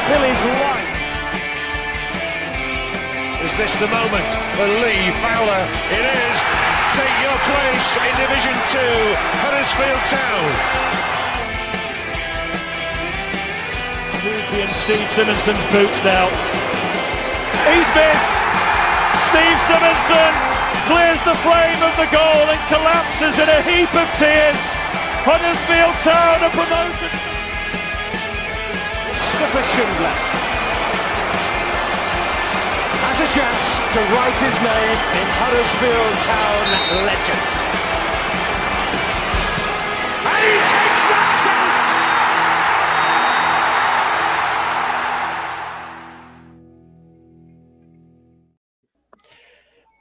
Billy's right. Is this the moment for Lee Fowler? It is. Take your place in Division 2, Huddersfield Town. Hoopy and Steve Simonson's boots now. He's missed. Steve Simonson clears the flame of the goal and collapses in a heap of tears. Huddersfield Town are promoted. Mustafa Schindler has a chance to write his name in Huddersfield Town legend. And he takes that chance!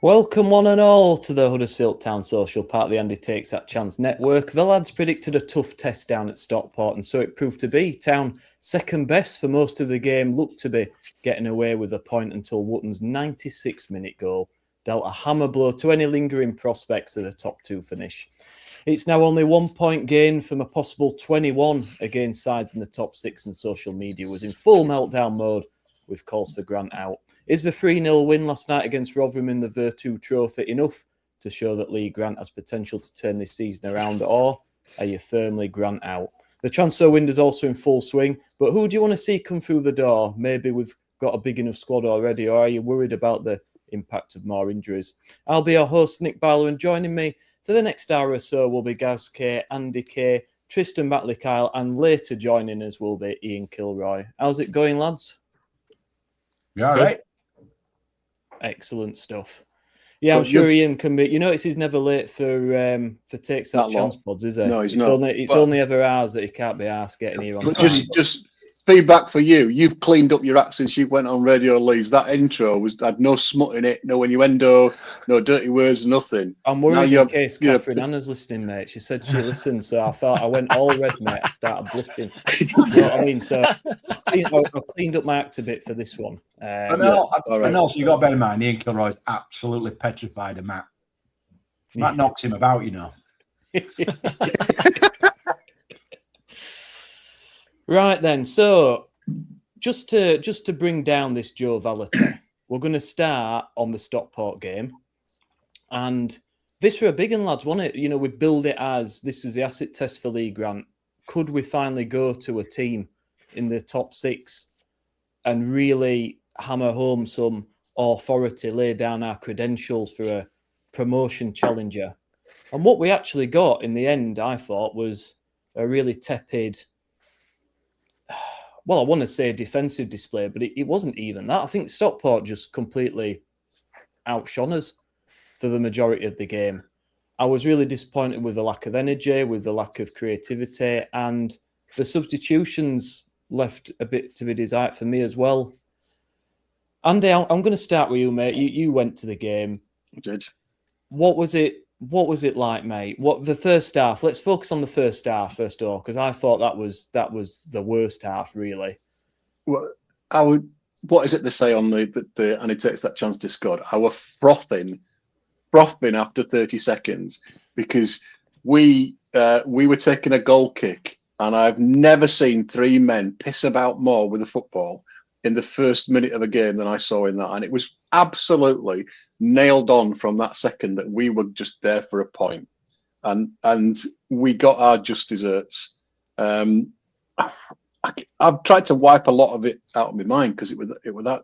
Welcome one and all to the Huddersfield Town Social, part of the Andy Takes That Chance network. The lads predicted a tough test down at Stockport, and so it proved to be. Town, second best for most of the game, looked to be getting away with a point until Wootton's 96-minute goal dealt a hammer blow to any lingering prospects of the top two finish. It's now only 1 point gain from a possible 21 against sides in the top six, and social media was in full meltdown mode with calls for Grant out. Is the 3-0 win last night against Rotherham in the Vertu trophy enough to show that Lee Grant has potential to turn this season around, or are you firmly Grant out? The transfer window's also in full swing, but who do you want to see come through the door? Maybe we've got a big enough squad already, or are you worried about the impact of more injuries? I'll be your host, Nick Barlow, and joining me for the next hour or so will be Gaz K, Andy K, Tristan Batley-Kyle, and later joining us will be Ian Kilroy. How's it going, lads? Yeah, right. Excellent stuff. Yeah, I'm sure Ian can be. You notice he's never late for Takes That Chance pods, is he? No, he's not. It's only ever ours that he can't be asked getting here on But time. just feedback for you. You've cleaned up your act since you went on Radio Leeds. That intro had no smut in it, no innuendo, no dirty words, nothing. I'm worried in case Catherine Anna's listening, mate. She said she listened, so I thought I went all red, mate. I started blushing. You know what I mean? So I've cleaned up my act a bit for this one. I know. So you got to bear in mind, Ian Kilroy's absolutely petrified of Matt. Matt knocks him about, you know. Right then, so just to bring down this joviality, we're going to start on the Stockport game, and this were a big one, lads, wasn't it? You know, we build it as this was the acid test for Lee Grant. Could we finally go to a team in the top six and really hammer home some authority, lay down our credentials for a promotion challenger? And what we actually got in the end, I thought, was a really tepid, well, I want to say defensive display, but it wasn't even that. I think Stockport just completely outshone us for the majority of the game. I was really disappointed with the lack of energy, with the lack of creativity, and the substitutions left a bit to be desired for me as well. Andy, I'm going to start with you, mate. You went to the game. I did. What was it like, mate? What the first half? Let's focus on the first half first of all, because I thought that was the worst half, really. Well, what is it they say on the and it takes that chance to Discord? I was frothing after 30 seconds because we were taking a goal kick, and I've never seen three men piss about more with a football in the first minute of a game than I saw in that. And it was absolutely nailed on from that second that we were just there for a point. And we got our just desserts. I've tried to wipe a lot of it out of my mind because it was that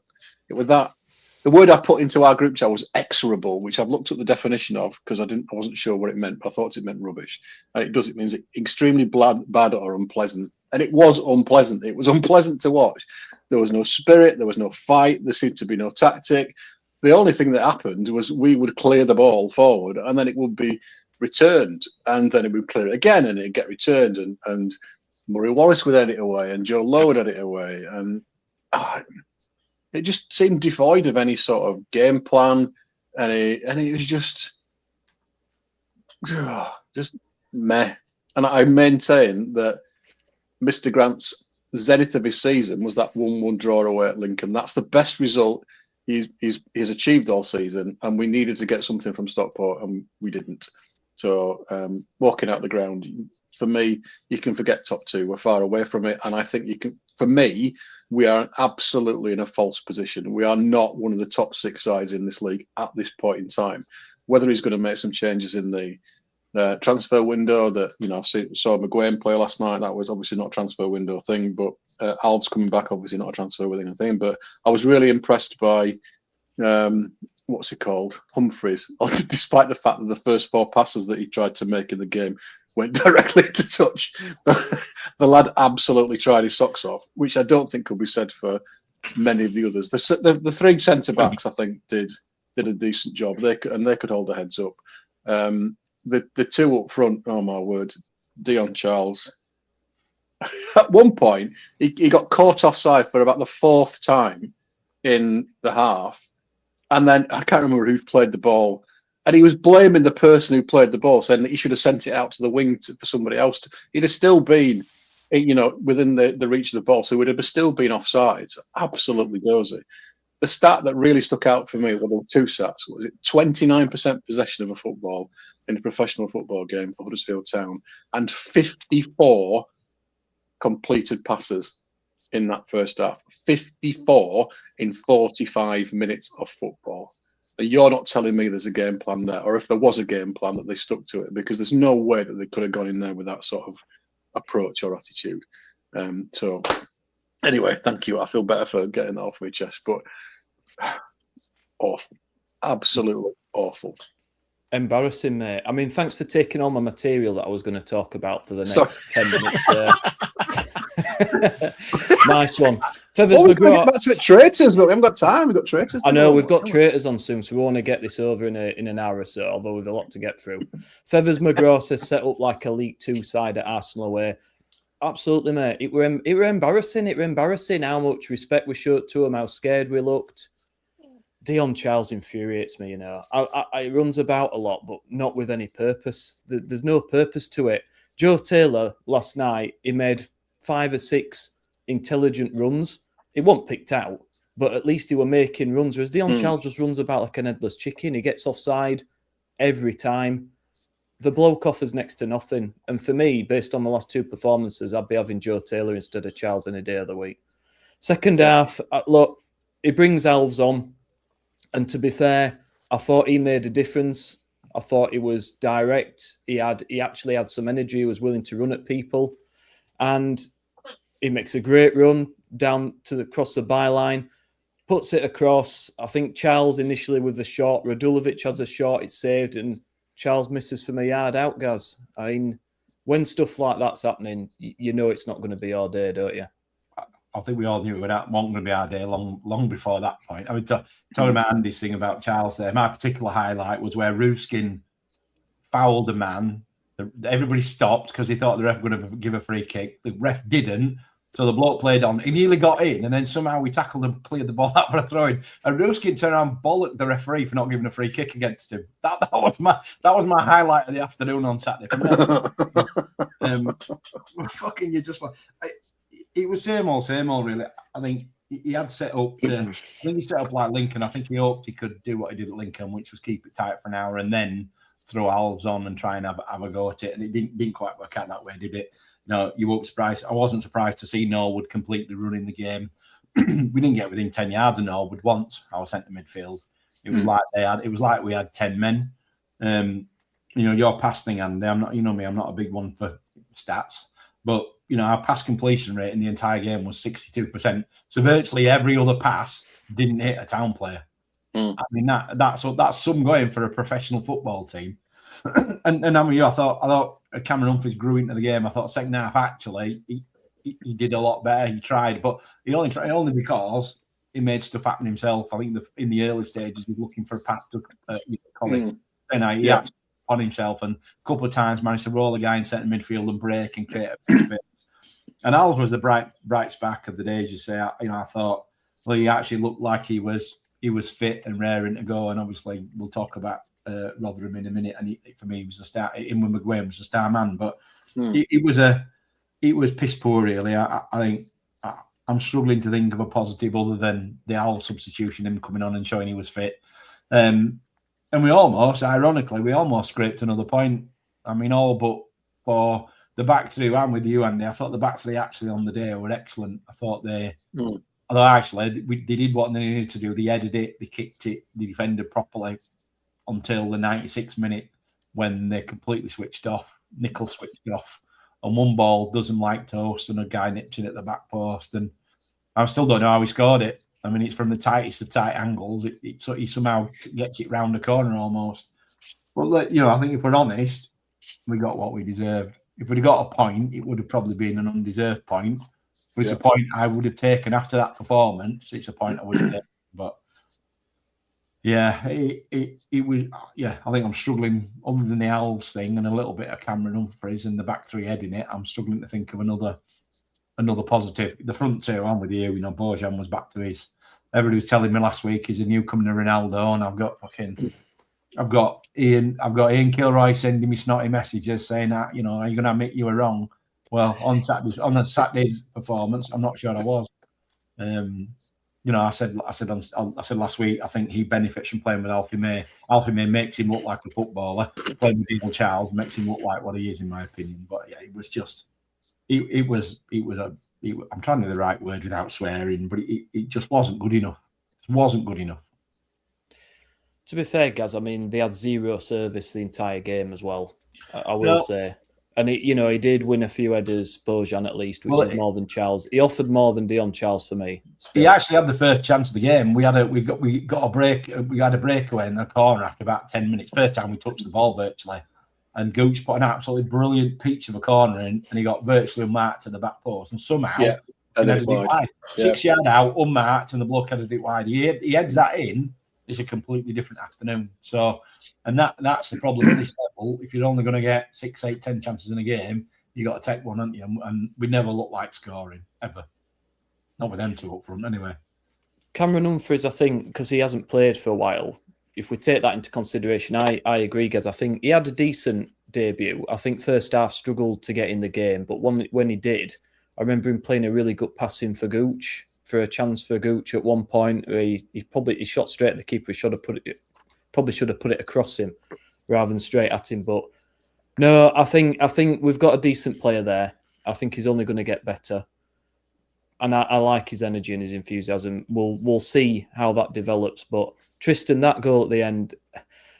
the word I put into our group chat was execrable, which I've looked at the definition of because I wasn't sure what it meant, but I thought it meant rubbish. And it means extremely bad or unpleasant. And it was unpleasant. It was unpleasant to watch. There was no spirit. There was no fight. There seemed to be no tactic. The only thing that happened was we would clear the ball forward, and then it would be returned, and then it would clear it again, and it'd get returned, and Murray Wallace would head it away, and Joe Lowe would head it away, and it just seemed devoid of any sort of game plan, and it was just meh. And I maintain that Mr. Grant's zenith of his season was that 1-1 draw away at Lincoln. That's the best result he's achieved all season, and we needed to get something from Stockport, and we didn't. So walking out the ground, for me, you can forget top two. We're far away from it, and I think you can. For me, we are absolutely in a false position. We are not one of the top 6 sides in this league at this point in time. Whether he's going to make some changes in the transfer window, that I saw McGuane play last night. That was obviously not a transfer window thing, but Alves coming back, obviously not a transfer window thing. But I was really impressed by what's he called, Humphreys, despite the fact that the first 4 passes that he tried to make in the game went directly to touch. The lad absolutely tried his socks off, which I don't think could be said for many of the others. The 3 centre backs, I think, did a decent job. They could hold their heads up. The 2 up front, oh my word, Dion Charles. At one point, he got caught offside for about the 4th time in the half, and then I can't remember who played the ball. And he was blaming the person who played the ball, saying that he should have sent it out to the wing for somebody else. He'd have still been, within the reach of the ball, so he would have still been offside. Absolutely dozy. The stat that really stuck out for me, well, there were 2 stats. Was it 29% possession of a football in a professional football game for Huddersfield Town, and 54 completed passes in that first half. 54 in 45 minutes of football. You're not telling me there's a game plan there, or if there was a game plan that they stuck to it, because there's no way that they could have gone in there with that sort of approach or attitude. So anyway, thank you. I feel better for getting that off my chest, but awful. Absolutely awful. Embarrassing, mate. I mean, thanks for taking all my material that I was going to talk about for the next 10 minutes. Nice one. Feathers we're going to get back to it, traitors, but we haven't got time. We've got traitors. I know, we've got traitors on soon, so we want to get this over in an hour or so, although we've a lot to get through. Feathers McGraw says set up like a League 2 side at Arsenal away. Absolutely, mate. It were embarrassing. It were embarrassing how much respect we showed to him, how scared we looked. Dion Charles infuriates me, He runs about a lot, but not with any purpose. There's no purpose to it. Joe Taylor, last night, he made 5 or 6 intelligent runs. He wasn't picked out, but at least he were making runs. Whereas Dion Charles just runs about like an headless chicken. He gets offside every time. The bloke offers next to nothing. And for me, based on the last 2 performances, I'd be having Joe Taylor instead of Charles any day of the week. Second half, look, he brings Alves on. And to be fair, I thought he made a difference. I thought he was direct. He actually had some energy. He was willing to run at people. And he makes a great run down to across the byline, puts it across. I think Charles initially with the shot. Radulovic has a shot. It's saved. And Charles misses from a yard out, Gaz. I mean, when stuff like that's happening, you know it's not going to be our day, don't you? I think we all knew it wasn't going to be our day long before that point. I mean, talking about Andy's thing about Charles there, my particular highlight was where Ruskin fouled a man. Everybody stopped because he thought the ref was going to give a free kick. The ref didn't, so the bloke played on. He nearly got in, and then somehow we tackled and cleared the ball out for a throw-in. And Ruskin turned around and bollocked the referee for not giving a free kick against him. That was my highlight of the afternoon on Saturday. Fucking, you just like... It was same old, really. I think he had set up. I think he set up like Lincoln. I think he hoped he could do what he did at Lincoln, which was keep it tight for an hour and then throw Alves on and try and have a go at it. And it didn't quite work out that way, did it? No, you won't be surprised. I wasn't surprised to see Norwood completely running the game. We didn't get within 10 yards of Norwood once. Our centre midfield. It was like it was like we had 10 men. Your pass thing, Andy. I'm not. You know me. I'm not a big one for stats, but. Our pass completion rate in the entire game was 62%. So virtually every other pass didn't hit a Town player. I mean, that's some going for a professional football team. and I mean, I thought Cameron Humphreys grew into the game. I thought second half actually he did a lot better. He tried, but he only tried only because he made stuff happen himself. I think in the early stages he was looking for a pass to Colin. Then he actually on himself and a couple of times managed to roll a guy in centre midfield and break and create a bit. And Alves was the bright spark of the day, as you say. I thought, well, he actually looked like he was fit and raring to go. And obviously, we'll talk about Rotherham in a minute. And for me, he was the star. Inward McGuane was the star man, but it was piss poor, really. I think I'm struggling to think of a positive other than the Alves substitution, him coming on and showing he was fit. And we almost, ironically, scraped another point I mean, all but for the back three. I'm with you, Andy. I thought the back three actually on the day were excellent. I thought although actually they did what they needed to do. They headed it, they kicked it, they defended properly until the 96th minute when they completely switched off. Nickel switched off, and one ball doesn't like toast, and a guy nipped it at the back post, and I still don't know how he scored it. I mean, it's from the tightest of tight angles. He somehow gets it round the corner almost. But I think if we're honest, we got what we deserved. If we'd have got a point, it would have probably been an undeserved point. It's a point I would have taken after that performance. It's a point I would have taken. But yeah, it was. Yeah, I think I'm struggling. Other than the Alves thing and a little bit of Cameron Humphreys and the back three heading it, I'm struggling to think of another positive. The front two, I'm with you. Bojan was back to his. Everybody was telling me last week he's a newcomer to Ronaldo, and I've got Ian Kilroy sending me snotty messages saying that, are you going to admit you were wrong? Well, on Saturday's performance, I'm not sure I was. I said last week, I think he benefits from playing with Alfie May. Alfie May makes him look like a footballer. Playing with Daniel Charles makes him look like what he is, in my opinion. But yeah, it was just, it was I'm trying to do the right word without swearing, but it just wasn't good enough. It wasn't good enough. To be fair, Gaz, I mean, they had zero service the entire game as well, I will say. And, he did win a few headers, Bojan at least, which is more than Charles. He offered more than Dion Charles for me. Still. He actually had the first chance of the game. We got a break. We had a breakaway in the corner after about 10 minutes. First time we touched the ball virtually. And Gooch put an absolutely brilliant peach of a corner in, and he got virtually unmarked to the back post. And somehow, he headed it wide. 6 yard out, unmarked, and the bloke headed it wide. He heads that in. It's a completely different afternoon. So, and that's the problem at this level. If you're only going to get 6, 8, 10 chances in a game, you got to take one, haven't you? And we never look like scoring ever. Not with them two up front, anyway. Cameron Humphreys, I think, because he hasn't played for a while. If we take that into consideration, I agree, Gaz. I think he had a decent debut. I think first half struggled to get in the game, but when he did, I remember him playing a really good pass in for Gooch, for a chance for Gooch at one point. He shot straight at the keeper. He should have put it across him rather than straight at him. But no, I think we've got a decent player there. I think he's only going to get better. And I like his energy and his enthusiasm. We'll see how that develops. But Tristan, that goal at the end,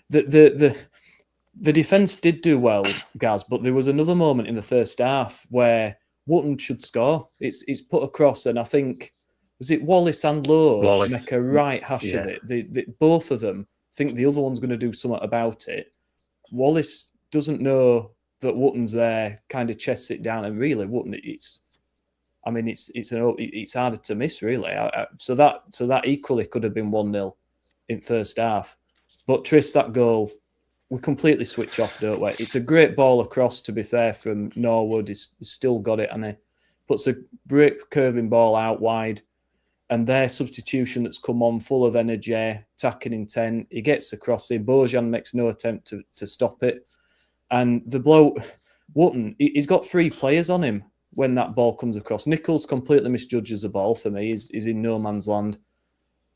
the defence did do well, Gaz, but there was another moment in the first half where Wootton should score. It's put across, and I think, was it Wallace and Lowe make a right hash of it? Both of them think the other one's going to do something about it. Wallace doesn't know that Wootton's there, kind of chests it down, and really Wootton, it's harder to miss, really. So that equally could have been 1-0 in first half. But Tris, that goal, we completely switch off, don't we? It's a great ball across, to be fair, from Norwood. He's still got it, and he puts a great curving ball out wide. And their substitution that's come on, full of energy, attacking intent, he gets across in. Bojan makes no attempt to stop it. And the bloke, Wootton, he's got 3 players on him when that ball comes across. Nichols completely misjudges the ball for me. He's in no man's land.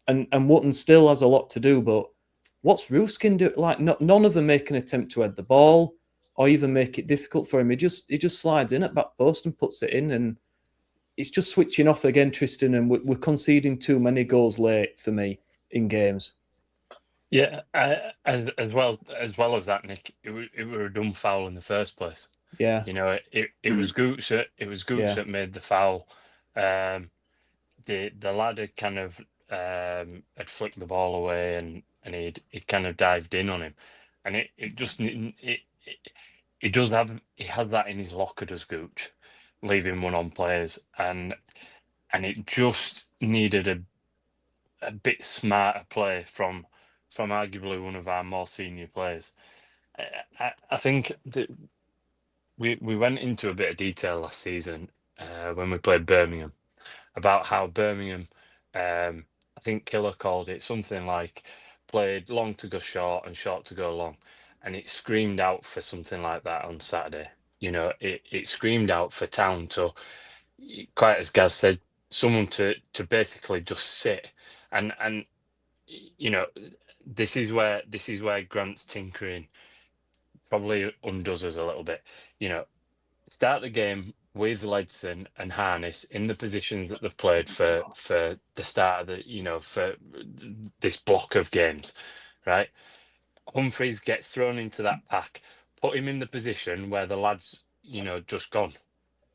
And Wootton still has a lot to do, but what's Ruskin do? Like, none of them make an attempt to head the ball or even make it difficult for him. He just slides in at back post and puts it in, and it's just switching off again, Tristan, and we're conceding too many goals late for me in games. Yeah, as well as that, Nick, it were a dumb foul in the first place. Yeah, it was Gooch that made the foul. The lad had kind of had flicked the ball away, and he kind of dived in on him, and it has that in his locker, does Gooch, leaving one on players, and it just needed a bit smarter play from arguably one of our more senior players. I think that we went into a bit of detail last season when we played Birmingham about how Birmingham, I think Killer called it something like, played long to go short and short to go long, and it screamed out for something like that on Saturday. It screamed out for Town to, quite as Gaz said, someone to basically just sit and this is where Grant's tinkering probably undoes us a little bit. You know, start the game with Ledson and Harness in the positions that they've played for the start of for this block of games, right? Humphreys gets thrown into that pack, put him in the position where the lad's, just gone.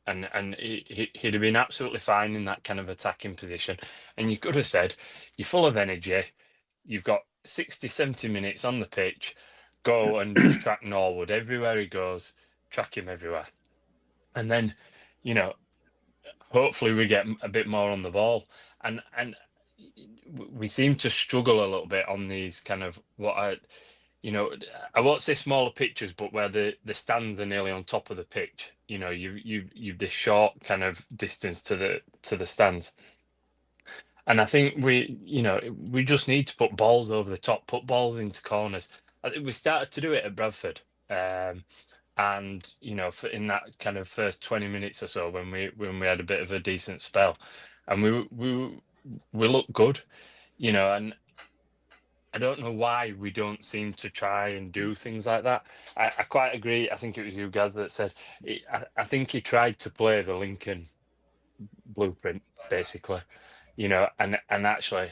And he'd have been absolutely fine in that kind of attacking position. And you could have said, you're full of energy, you've got 60, 70 minutes on the pitch, go and just track Norwood everywhere he goes, track him everywhere. And then, hopefully we get a bit more on the ball. And we seem to struggle a little bit on these kind of I won't say smaller pitches, but where the stands are nearly on top of the pitch. You've this short kind of distance to the stands. And I think we just need to put balls over the top, put balls into corners. I think we started to do it at Bradford. And in that kind of first 20 minutes or so when we had a bit of a decent spell, and we looked good, and I don't know why we don't seem to try and do things like that. I quite agree. I think it was you guys that said I think he tried to play the Lincoln blueprint basically, and actually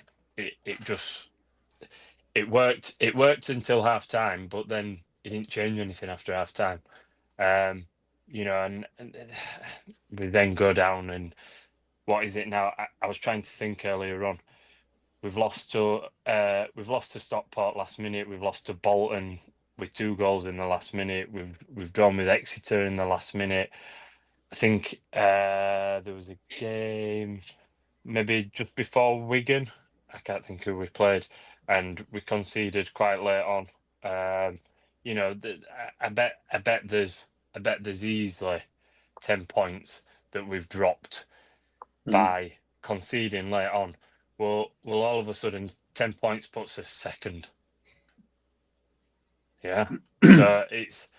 it worked until half time, but then he didn't change anything after half time. And we then go down, and what is it now? I was trying to think earlier on. We've lost to Stockport last minute. We've lost to Bolton with 2 goals in the last minute. We've drawn with Exeter in the last minute. I think there was a game maybe just before Wigan. I can't think who we played, and we conceded quite late on. I bet there's easily 10 points that we've dropped by conceding late on. Well, all of a sudden 10 points puts us second. Yeah, so it's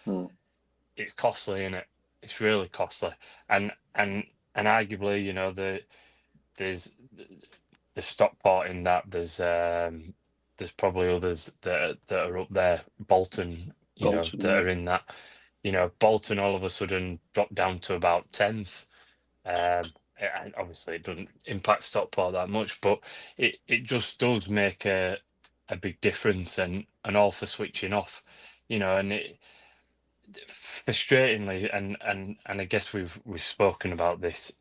costly, isn't it? It's really costly, and arguably, there's Stockport in that. There's probably others that are up there. Bolton, that are in that. Bolton all of a sudden dropped down to about 10th. And obviously it doesn't impact Stockport that much, but it just does make a big difference, and all for switching off, and it frustratingly, and I guess we've spoken about this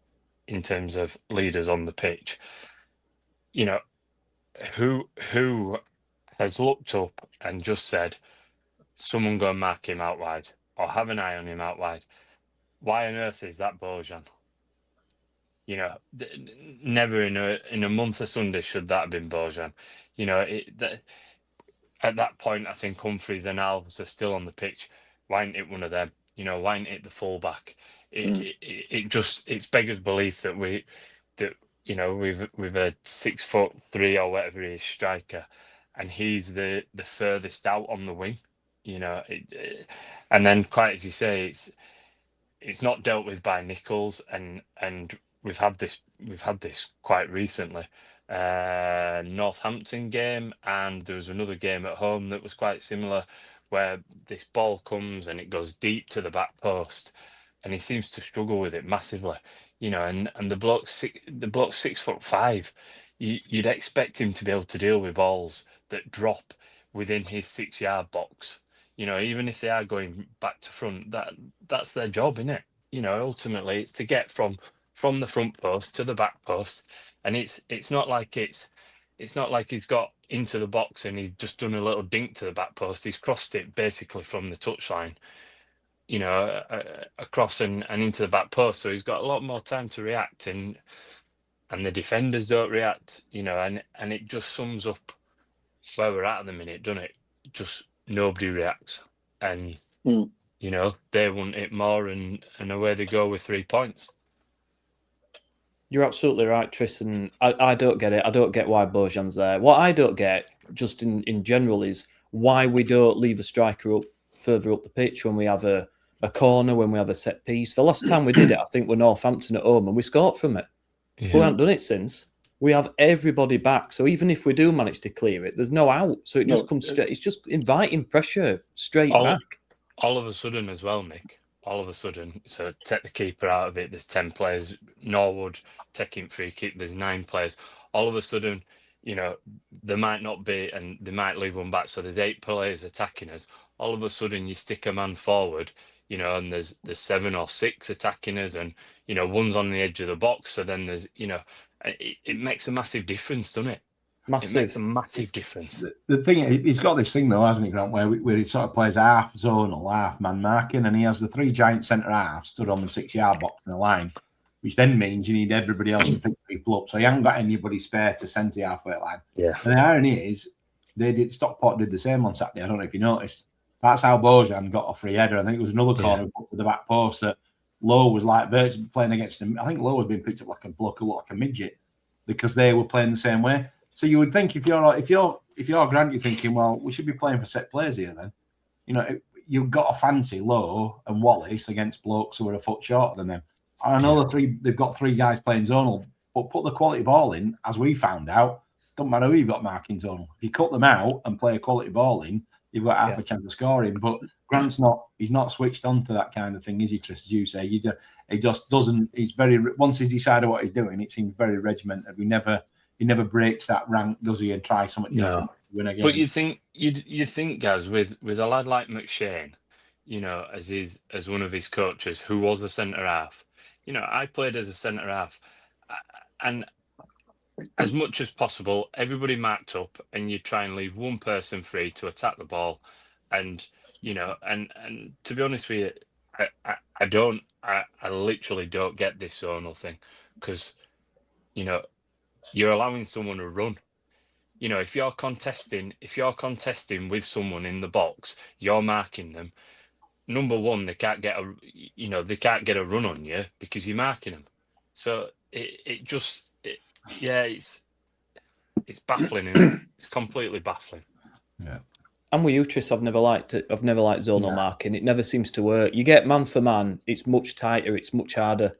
in terms of leaders on the pitch. Who has looked up and just said, someone go and mark him out wide or have an eye on him out wide? Why on earth is that Bojan? Never in a month of Sunday should that have been Bojan. At that point, I think Humphreys and Alves are still on the pitch. Why ain't it one of them? Why ain't it the fullback? It's beggars belief that we've a 6'3" or whatever he is striker, and he's the furthest out on the wing. And then, quite as you say, it's not dealt with by Nichols, and we've had this quite recently. Northampton game, and there was another game at home that was quite similar, where this ball comes and it goes deep to the back post, and he seems to struggle with it massively. And the bloke's 6'5". You'd expect him to be able to deal with balls that drop within his 6-yard box. Even if they are going back to front, that's their job, isn't it? Ultimately it's to get from the front post to the back post, and it's not like he's got into the box and he's just done a little dink to the back post. He's crossed it basically from the touchline, across and into the back post. So he's got a lot more time to react, and the defenders don't react, and it just sums up where we're at the minute, doesn't it? Just nobody reacts, and they want it more, and away they go with 3 points. You're absolutely right, Tristan. I don't get it. I don't get why Bojan's there. What I don't get, just in general, is why we don't leave a striker up further up the pitch when we have a corner, when we have a set piece. The last time we did it, I think, we're Northampton at home, and we scored from it. Yeah. We haven't done it since. We have everybody back, so even if we do manage to clear it, there's no out. So it just comes straight. It's just inviting pressure straight back. all of a sudden as well, Nick. All of a sudden, so take the keeper out of it. There's 10 players. Norwood taking free kick. There's 9 players. All of a sudden, there might not be, and they might leave one back. So there's 8 players attacking us. All of a sudden, you stick a man forward, and there's 7 or 6 attacking us, and one's on the edge of the box. So then there's, it makes a massive difference, doesn't it? Massive. It makes a massive difference. The thing, he's got this thing though, hasn't he, Grant, where he sort of plays half zonal, half man marking, and he has the 3 giant centre halves stood on the 6-yard box in a line, which then means you need everybody else to pick people up. So you haven't got anybody spare to centre the halfway line. Yeah. And the irony is, Stockport did the same on Saturday. I don't know if you noticed. That's how Bojan got a free header. I think it was another corner put to the back post that Lowe was like Vertu playing against him. I think Lowe had been picked up like a bloke who looked like a midget because they were playing the same way. So you would think if you're Grant, you're thinking, well, we should be playing for set players here then. You've got to fancy Lowe and Wallace against blokes who are a foot shorter than them. I know they've got 3 guys playing zonal, but put the quality ball in, as we found out, doesn't matter who you've got marking zonal. If you cut them out and play a quality ball in, you've got half a chance of scoring. But Grant's he's not switched on to that kind of thing, is he, Tris, as you say? He just doesn't, once he's decided what he's doing, it seems very regimented. He never breaks that rank, does he, and try something different to win a game. But you think, Gaz, with a lad like McShane, as one of his coaches who was the centre half, I played as a centre half, and as much as possible, everybody marked up, and you try and leave one person free to attack the ball, and and to be honest with you, I literally don't get this zonal thing, because you're allowing someone to run. If you're contesting with someone in the box, you're marking them. Number one, they can't get a run on you because you're marking them. So it's baffling, isn't it? It's completely baffling. Yeah. And with you, Tris, I've never liked zonal marking. It never seems to work. You get man for man, it's much tighter, it's much harder,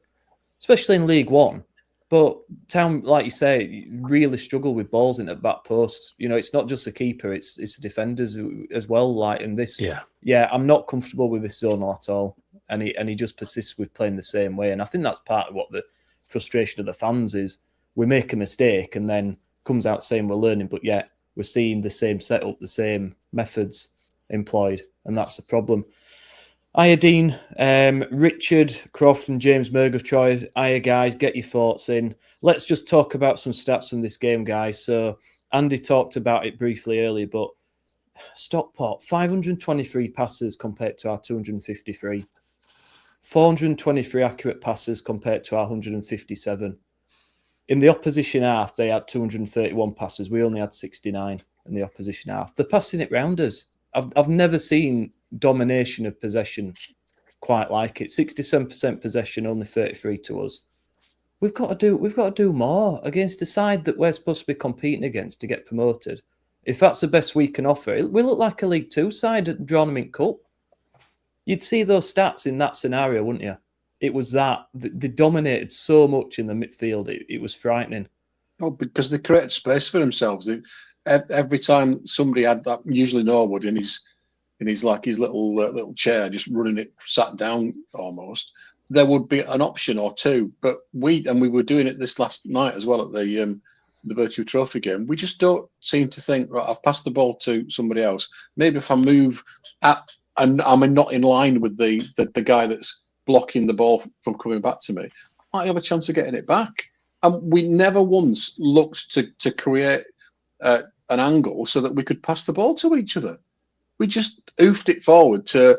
especially in League One. But Town, like you say, really struggle with balls in the back post. It's not just the keeper; it's the defenders as well. Like in this, I'm not comfortable with this zonal at all, and he just persists with playing the same way. And I think that's part of what the frustration of the fans is. We make a mistake, and then comes out saying we're learning, but yet we're seeing the same setup, the same methods employed, and that's the problem. Iodine, Richard, Croft and James Murgatroyd. Hiya, guys, get your thoughts in. Let's just talk about some stats from this game, guys. So Andy talked about it briefly earlier, but Stockport, 523 passes compared to our 253. 423 accurate passes compared to our 157. In the opposition half, they had 231 passes. We only had 69 in the opposition half. They're passing it round us. I've never seen domination of possession quite like it. 67% possession, only 33 to us. We've got to do more against a side that we're supposed to be competing against to get promoted. If that's the best we can offer, we look like a League Two side at the Tournament Cup. You'd see those stats in that scenario, wouldn't you? It was that they dominated so much in the midfield. It was frightening. Oh, because they created space for themselves. Every time somebody had that, usually Norwood in his little chair, just running it, sat down almost, there would be an option or two. But we were doing it this last night as well at the Vertu Trophy game. We just don't seem to think, right, I've passed the ball to somebody else. Maybe if I move and I'm not in line with the guy that's blocking the ball from coming back to me, I might have a chance of getting it back. And we never once looked to create an angle so that we could pass the ball to each other. We just oofed it forward to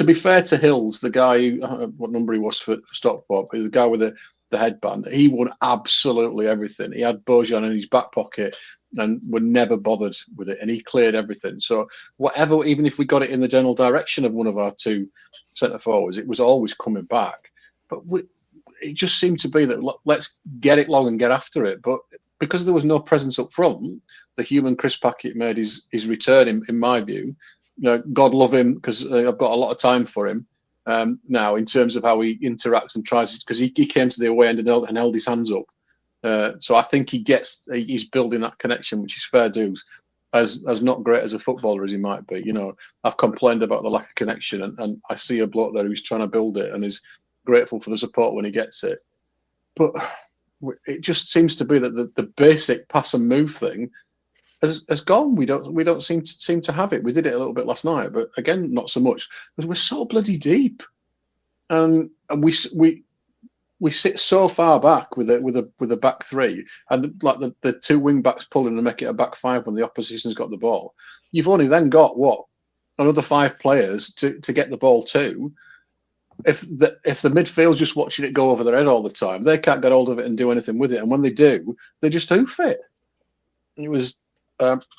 be fair to Hills, the guy who, what number he was for Stockport, but the guy with the headband, he won absolutely everything. He had Bojan in his back pocket and were never bothered with it, and he cleared everything. So whatever, even if we got it in the general direction of one of our two centre forwards, it was always coming back. But it just seemed to be that let's get it long and get after it. But because there was no presence up front, the human Chris Packett made his return, in my view. God love him, because I've got a lot of time for him now in terms of how he interacts and tries, because he came to the away end and held his hands up. So I think he's building that connection, which is fair dues. as not great as a footballer as he might be. You know, I've complained about the lack of connection, and I see a bloke there who's trying to build it and is grateful for the support when he gets it. But it just seems to be that the basic pass and move thing has gone. We don't seem to have it. We did it a little bit last night, but again, not so much because we're so bloody deep, and we sit so far back with a back three, and like the two wing backs pulling and make it a back five when the opposition's got the ball. You've only then got another 5 players to get the ball to. If the midfield just watching it go over their head all the time, they can't get hold of it and do anything with it. And when they do, they just hoof it. It was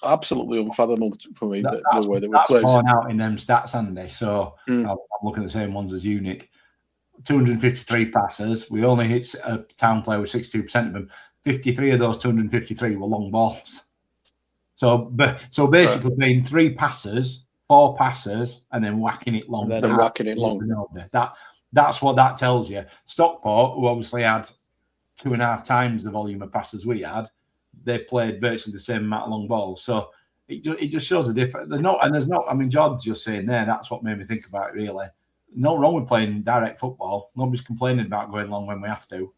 absolutely unfathomable for me the way that we played. That's borne out in them stats, Andy. So I'm looking at the same ones as Unique. 253 passes. We only hit a Town player with 62% of them. 53 of those 253 were long balls. So basically, being 3 passes, 4 passes, and then whacking it long. That's what that tells you. Stockport, who obviously had 2.5 times the volume of passes we had, they played virtually the same amount of long balls. So it just shows the difference. There's not. I mean, George's just saying there. That's what made me think about it. Really, no wrong with playing direct football. Nobody's complaining about going long when we have to,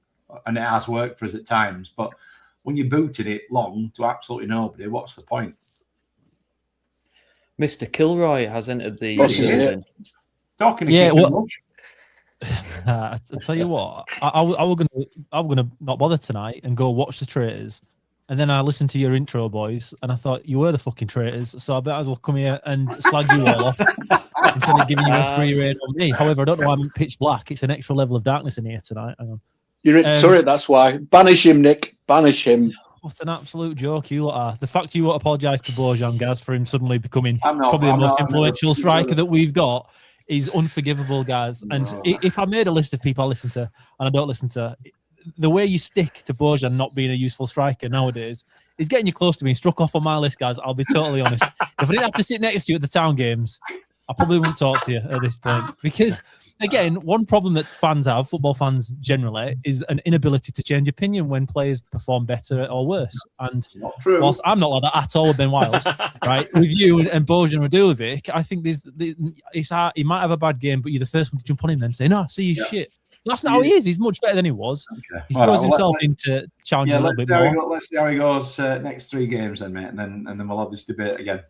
and it has worked for us at times. But when you booted it long to absolutely nobody, what's the point? Mr. Kilroy has entered the building. I tell you what, I was gonna not bother tonight and go watch the Traitors, and then I listened to your intro, boys, and I thought you were the fucking traitors, so I bet as well come here and slag you all off instead of giving you a free rein on me. However, I don't know why I'm pitch black. It's an extra level of darkness in here tonight. Hang on. You're in turret, that's why. Banish him, Nick. Banish him. What an absolute joke you lot are. The fact you won't apologise to Bojan, Gaz, for him suddenly becoming probably the most influential striker that we've got is unforgivable, guys. And if I made a list of people I listen to and I don't listen to, the way you stick to Bojan not being a useful striker nowadays is getting you close to being struck off on my list, guys. I'll be totally honest. If I didn't have to sit next to you at the Town games, I probably wouldn't talk to you at this point. Because, again, one problem that fans have, football fans generally, is an inability to change opinion when players perform better or worse. And whilst I'm not like that at all with Ben Wild, right, with you and Bojan Radulovic, I think he might have a bad game, but you're the first one to jump on him then and say, no, see, he's shit. That's not how he is. He's much better than he was. Okay. He throws himself into challenges a little bit more. Let's see how he goes next 3 games then, mate, and then we'll have this debate again.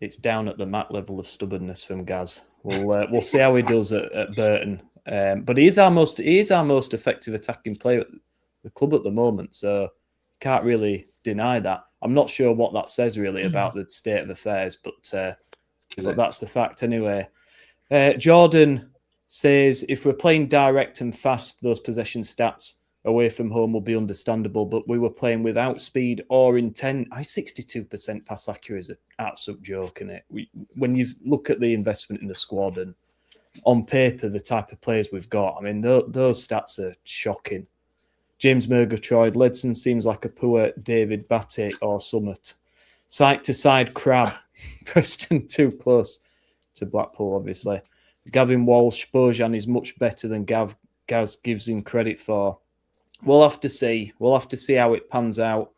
It's down at the mat level of stubbornness from Gaz. We'll see how he does at Burton. But he is our most effective attacking player at the club at the moment, so can't really deny that. I'm not sure what that says really about the state of affairs, but that's the fact anyway. Jordan says if we're playing direct and fast, those possession stats away from home will be understandable, but we were playing without speed or intent. 62% pass accuracy is an absolute joke, isn't it? When you look at the investment in the squad and on paper the type of players we've got, I mean, those stats are shocking. James Murgatroyd, Ledson seems like a poor David Batty or Summit. Side-to-side crab. Preston too close to Blackpool, obviously. Gavin Walsh, Bojan is much better than Gaz gives him credit for. We'll have to see. We'll have to see how it pans out.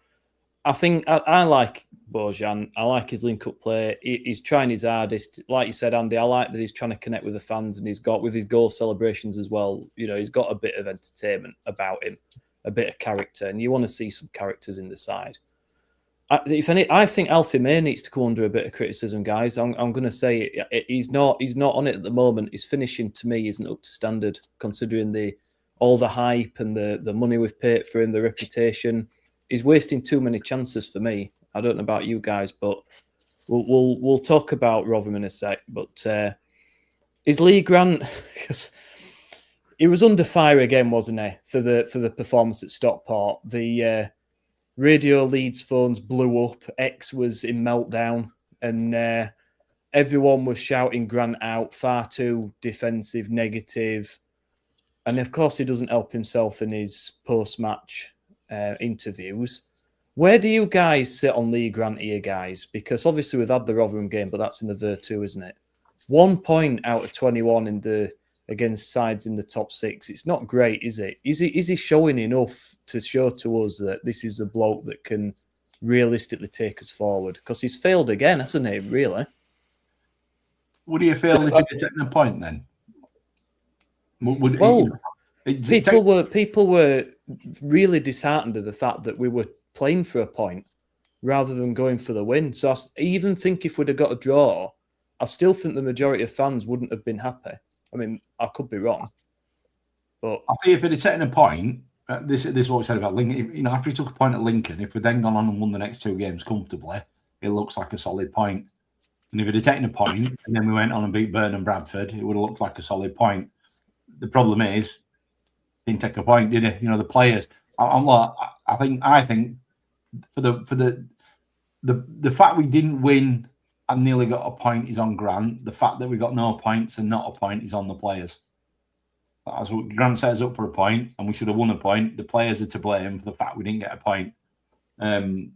I think I like Bojan. I like his link-up play. He's trying his hardest. Like you said, Andy, I like that he's trying to connect with the fans, and he's got with his goal celebrations as well. You know, he's got a bit of entertainment about him, a bit of character, and you want to see some characters in the side. I think Alfie May needs to come under a bit of criticism, guys. I'm going to say he's not on it at the moment. His finishing to me isn't up to standard, considering all the hype and the money we've paid for him, the reputation. He's wasting too many chances for me. I don't know about you guys, but we'll talk about Rotherham in a sec. But is Lee Grant? Because he was under fire again, wasn't he, for the performance at Stockport? The Radio Leeds phones blew up. X was in meltdown, and everyone was shouting Grant out. Far too defensive, negative, and of course he doesn't help himself in his post-match interviews. Where do you guys sit on Lee Grant here, guys? Because obviously we've had the Rotherham game, but that's in the Vertu, isn't it? 1 point out of 21 against sides in the top 6. It's not great, is it? Is he showing enough to show to us that this is a bloke that can realistically take us forward? Because he's failed again, hasn't he, really? Would he have failed if he'd taken a point then? People were really disheartened at the fact that we were playing for a point rather than going for the win. So I even think if we'd have got a draw, I still think the majority of fans wouldn't have been happy. I mean, I could be wrong, but I think if he'd have taken a point, this is what we said about Lincoln. After he took a point at Lincoln, if we'd then gone on and won the next 2 games comfortably, it looks like a solid point. And if he'd have taken a point and then we went on and beat Burn and Bradford, it would have looked like a solid point. The problem is, he didn't take a point, did he? The players. I think for the fact we didn't win and nearly got a point is on Grant. The fact that we got no points and not a point is on the players. That's what Grant set us up for a point, and we should have won a point. The players are to blame for the fact we didn't get a point. And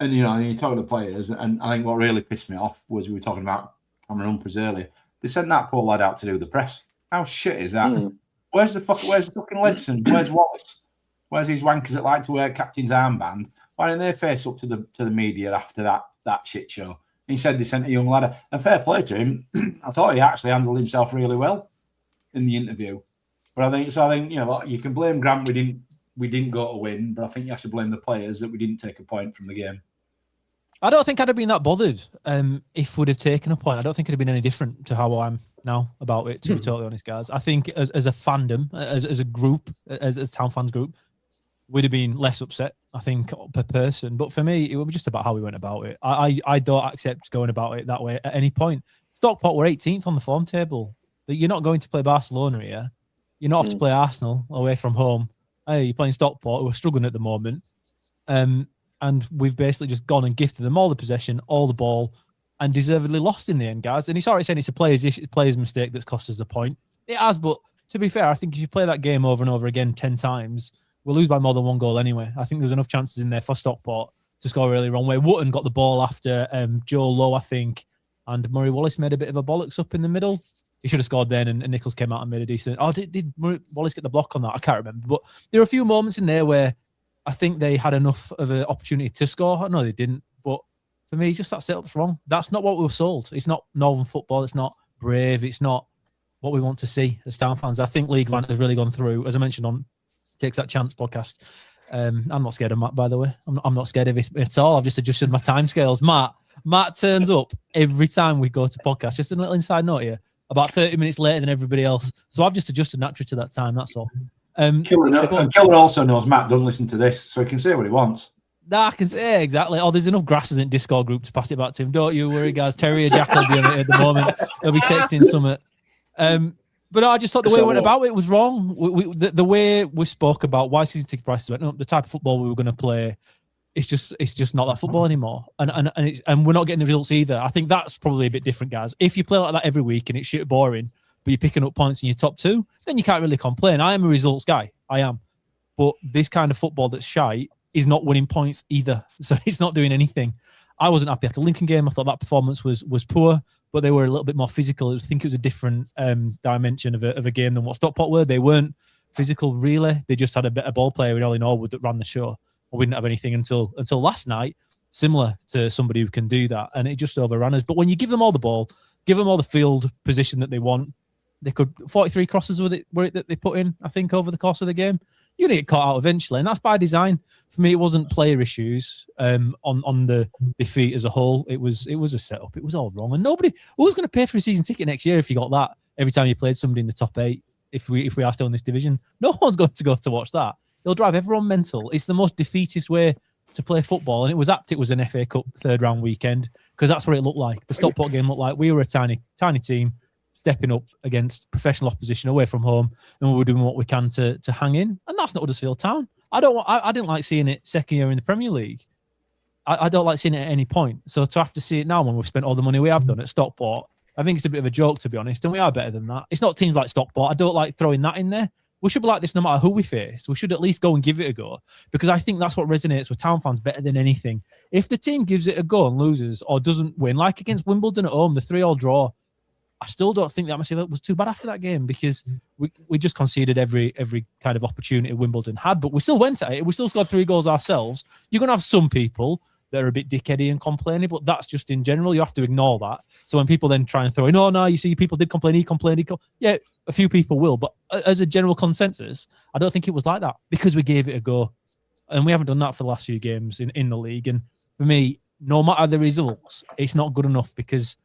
you talk to the players, and I think what really pissed me off was we were talking about Cameron Humphreys earlier. They sent that poor lad out to do the press. How shit is that? Where's the fucking Ledson? Where's Wallace? Where's these wankers that like to wear captain's armband? Why didn't they face up to the media after that shit show? He said they sent a young lad. And fair play to him. I thought he actually handled himself really well in the interview. But I think you can blame Grant. We didn't go to win, but I think you have to blame the players that we didn't take a point from the game. I don't think I'd have been that bothered if we'd have taken a point. I don't think it'd have been any different to how I'm now about it, to be totally honest, guys. I think as a fandom, as a group, as a town fans group, we'd have been less upset, I think, per person. But for me, it was just about how we went about it. I don't accept going about it that way at any point. Stockport were 18th on the form table. But you're not going to play Barcelona here. You're not off to play Arsenal away from home. Hey, you're playing Stockport, who are struggling at the moment. And we've basically just gone and gifted them all the possession, all the ball, and deservedly lost in the end, guys. And he's already saying it's a player's mistake that's cost us the point. It has, but to be fair, I think if you play that game over and over again 10 times, we'll lose by more than 1 goal anyway. I think there's enough chances in there for Stockport to score a really wrong way. Wootton got the ball after Joe Lowe, I think, and Murray Wallace made a bit of a bollocks up in the middle. He should have scored then, and Nichols came out and made a decent... Oh, did Murray Wallace get the block on that? I can't remember. But there are a few moments in there where I think they had enough of an opportunity to score. No, they didn't. But for me, just that setup's wrong. That's not what we were sold. It's not Northern football. It's not brave. It's not what we want to see as town fans. I think League One has really gone through, as I mentioned on Takes That Chance podcast. I'm not scared of Matt, by the way. I'm not scared of it at all. I've just adjusted my timescales. Matt turns up every time we go to podcast. Just a little inside note here. About 30 minutes later than everybody else. So I've just adjusted naturally to that time, that's all. Killer also knows Matt doesn't listen to this, so he can say what he wants. Nah, I can say exactly. Oh, there's enough grasses in Discord group to pass it back to him. Don't you worry, guys. Terry or Jack will be on it at the moment. They'll be texting something. But I just thought the way we went about it was wrong. The way we spoke about why season ticket prices went up, the type of football we were going to play, it's just not that football anymore. And we're not getting the results either. I think that's probably a bit different, guys. If you play like that every week and it's shit boring, but you're picking up points in your top 2, then you can't really complain. I am a results guy. I am. But this kind of football that's shite is not winning points either. So it's not doing anything. I wasn't happy after the Lincoln game. I thought that performance was poor, but they were a little bit more physical. I think it was a different dimension of a game than what Stockport were. They weren't physical, really. They just had a better ball player in Ollie Norwood that ran the show. We didn't have anything until last night, similar to somebody who can do that, and it just overran us. But when you give them all the ball, give them all the field position that they want, they could 43 crosses with it that they put in, I think, over the course of the game. You're going to get caught out eventually, and that's by design. For me, it wasn't player issues on the defeat as a whole. It was a setup. It was all wrong, and nobody who's going to pay for a season ticket next year if you got that every time you played somebody in the top 8. If we are still in this division, no one's going to go to watch that. It'll drive everyone mental. It's the most defeatist way to play football, and it was apt. It was an FA Cup 3rd round weekend because that's what it looked like. The Stockport game looked like we were a tiny team stepping up against professional opposition away from home, and we were doing what we can to hang in. And that's not Huddersfield Town. I didn't like seeing it second year in the Premier League. I don't like seeing it at any point. So to have to see it now when we've spent all the money we have done at Stockport, I think it's a bit of a joke, to be honest. And we are better than that. It's not teams like Stockport. I don't like throwing that in there. We should be like this no matter who we face. We should at least go and give it a go, because I think that's what resonates with town fans better than anything. If the team gives it a go and loses or doesn't win, like against Wimbledon at home, the 3-3 draw, I still don't think the atmosphere was too bad after that game, because we just conceded every kind of opportunity Wimbledon had, but we still went at it. We still scored 3 goals ourselves. You're going to have some people that are a bit dickheady and complaining, but that's just in general. You have to ignore that. So when people then try and throw in, oh, no, you see, people did complain, he complained. Yeah, a few people will, but as a general consensus, I don't think it was like that because we gave it a go. And we haven't done that for the last few games in the league. And for me, no matter the results, it's not good enough because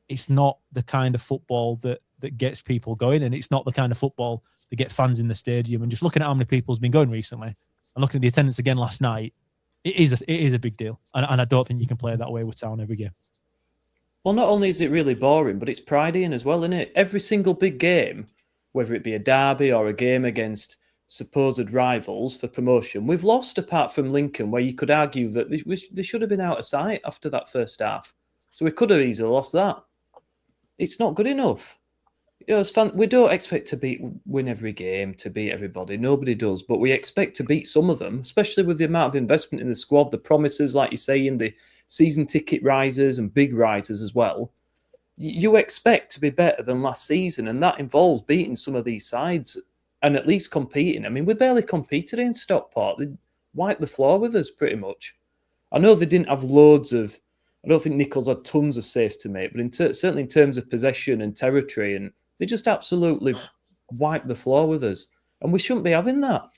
it's not the kind of football that gets people going, and it's not the kind of football that get fans in the stadium. And just looking at how many people's been going recently and looking at the attendance again last night, it is a big deal. And I don't think you can play that way with Town every game. Well, not only is it really boring, but it's pride-in as well, isn't it? Every single big game, whether it be a derby or a game against supposed rivals for promotion, we've lost apart from Lincoln, where you could argue that they should have been out of sight after that first half. So we could have easily lost that. It's not good enough. You know, as fans, we don't expect to win every game, to beat everybody. Nobody does, but we expect to beat some of them, especially with the amount of investment in the squad, the promises, like you say, in the season ticket risers and big risers as well. You expect to be better than last season, and that involves beating some of these sides and at least competing. I mean, we barely competed in Stockport. They wiped the floor with us pretty much. I know they didn't have loads of... I don't think Nichols had tons of saves to make, but certainly in terms of possession and territory, and they just absolutely wiped the floor with us. And we shouldn't be having that.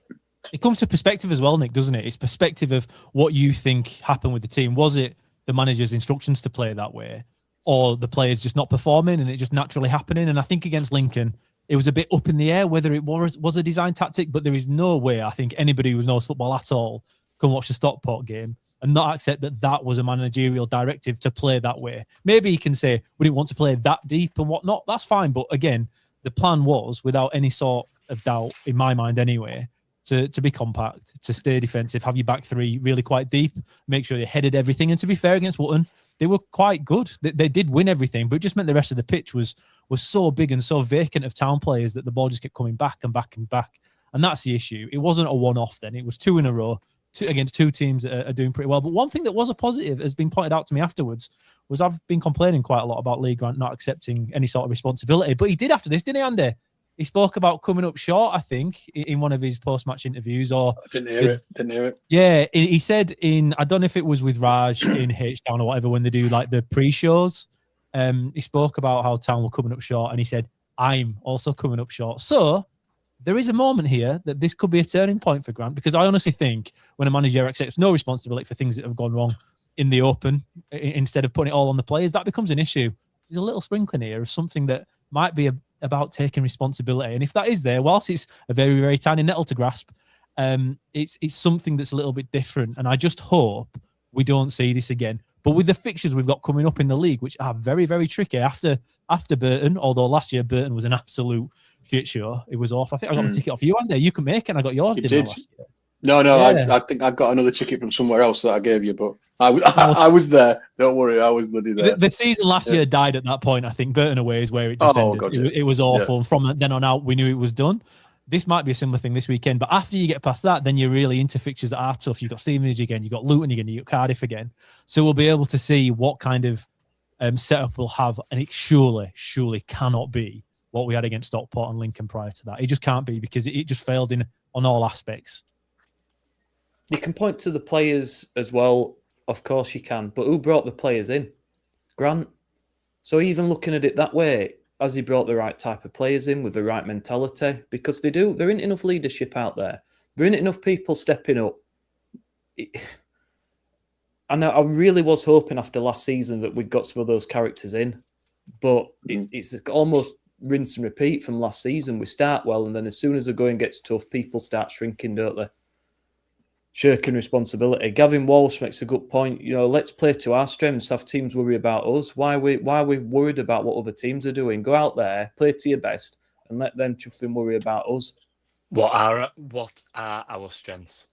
It comes to perspective as well, Nick, doesn't it? It's perspective of what you think happened with the team. Was it the manager's instructions to play that way, or the players just not performing and it just naturally happening? And I think against Lincoln, it was a bit up in the air whether it was a design tactic, but there is no way I think anybody who knows football at all can watch the Stockport game and not accept that was a managerial directive to play that way. Maybe he can say, we didn't want to play that deep and whatnot. That's fine. But again, the plan was, without any sort of doubt, in my mind anyway, to be compact, to stay defensive, have your back three really quite deep, make sure you headed everything. And to be fair, against Wootton, they were quite good. They did win everything, but it just meant the rest of the pitch was so big and so vacant of Town players that the ball just kept coming back and back and back. And that's the issue. It wasn't a one-off then. It was two in a row. Against two teams that are doing pretty well. But one thing that was a positive has been pointed out to me afterwards was I've been complaining quite a lot about Lee Grant not accepting any sort of responsibility. But he did after this, didn't he, Andy? He spoke about coming up short, I think, in one of his post-match interviews. Or I didn't hear it. Yeah, he said I don't know if it was with Raj in H-Town or whatever, when they do like the pre-shows. He spoke about how Town were coming up short, and he said, I'm also coming up short. So there is a moment here that this could be a turning point for Grant, because I honestly think when a manager accepts no responsibility for things that have gone wrong in the open, instead of putting it all on the players, that becomes an issue. There's a little sprinkling here of something that might be about taking responsibility. And if that is there, whilst it's a very, very tiny nettle to grasp, it's something that's a little bit different. And I just hope we don't see this again. But with the fixtures we've got coming up in the league, which are very, very tricky after Burton, although last year Burton was an absolute shit show. It was off. I think I got my ticket off you, Andy. You can make it, and I got yours. You did. Last year? No, yeah. I think I got another ticket from somewhere else that I gave you, but I was there. Don't worry, I was bloody there. The season last year died at that point. I think Burton away is where it just ended. God, it was awful. And from then on out, we knew it was done. This might be a similar thing this weekend, but after you get past that, then you're really into fixtures that are tough. You've got Stevenage again, you've got Luton again, you've got Cardiff again. So we'll be able to see what kind of setup we'll have, and it surely cannot be what we had against Stockport and Lincoln prior to that. It just can't be, because it just failed on all aspects. You can point to the players as well. Of course you can. But who brought the players in? Grant. So even looking at it that way, has he brought the right type of players in with the right mentality? Because they do. There isn't enough leadership out there. There isn't enough people stepping up. And I really was hoping after last season that we'd got some of those characters in. But it's almost rinse and repeat from last season. We start well, and then as soon as the going gets tough, people start shrinking, don't they? Shirking responsibility. Gavin Walsh makes a good point. You know, let's play to our strengths. Have teams worry about us. Why are we worried about what other teams are doing? Go out there, play to your best, and let them chuffing worry about us. What are our strengths?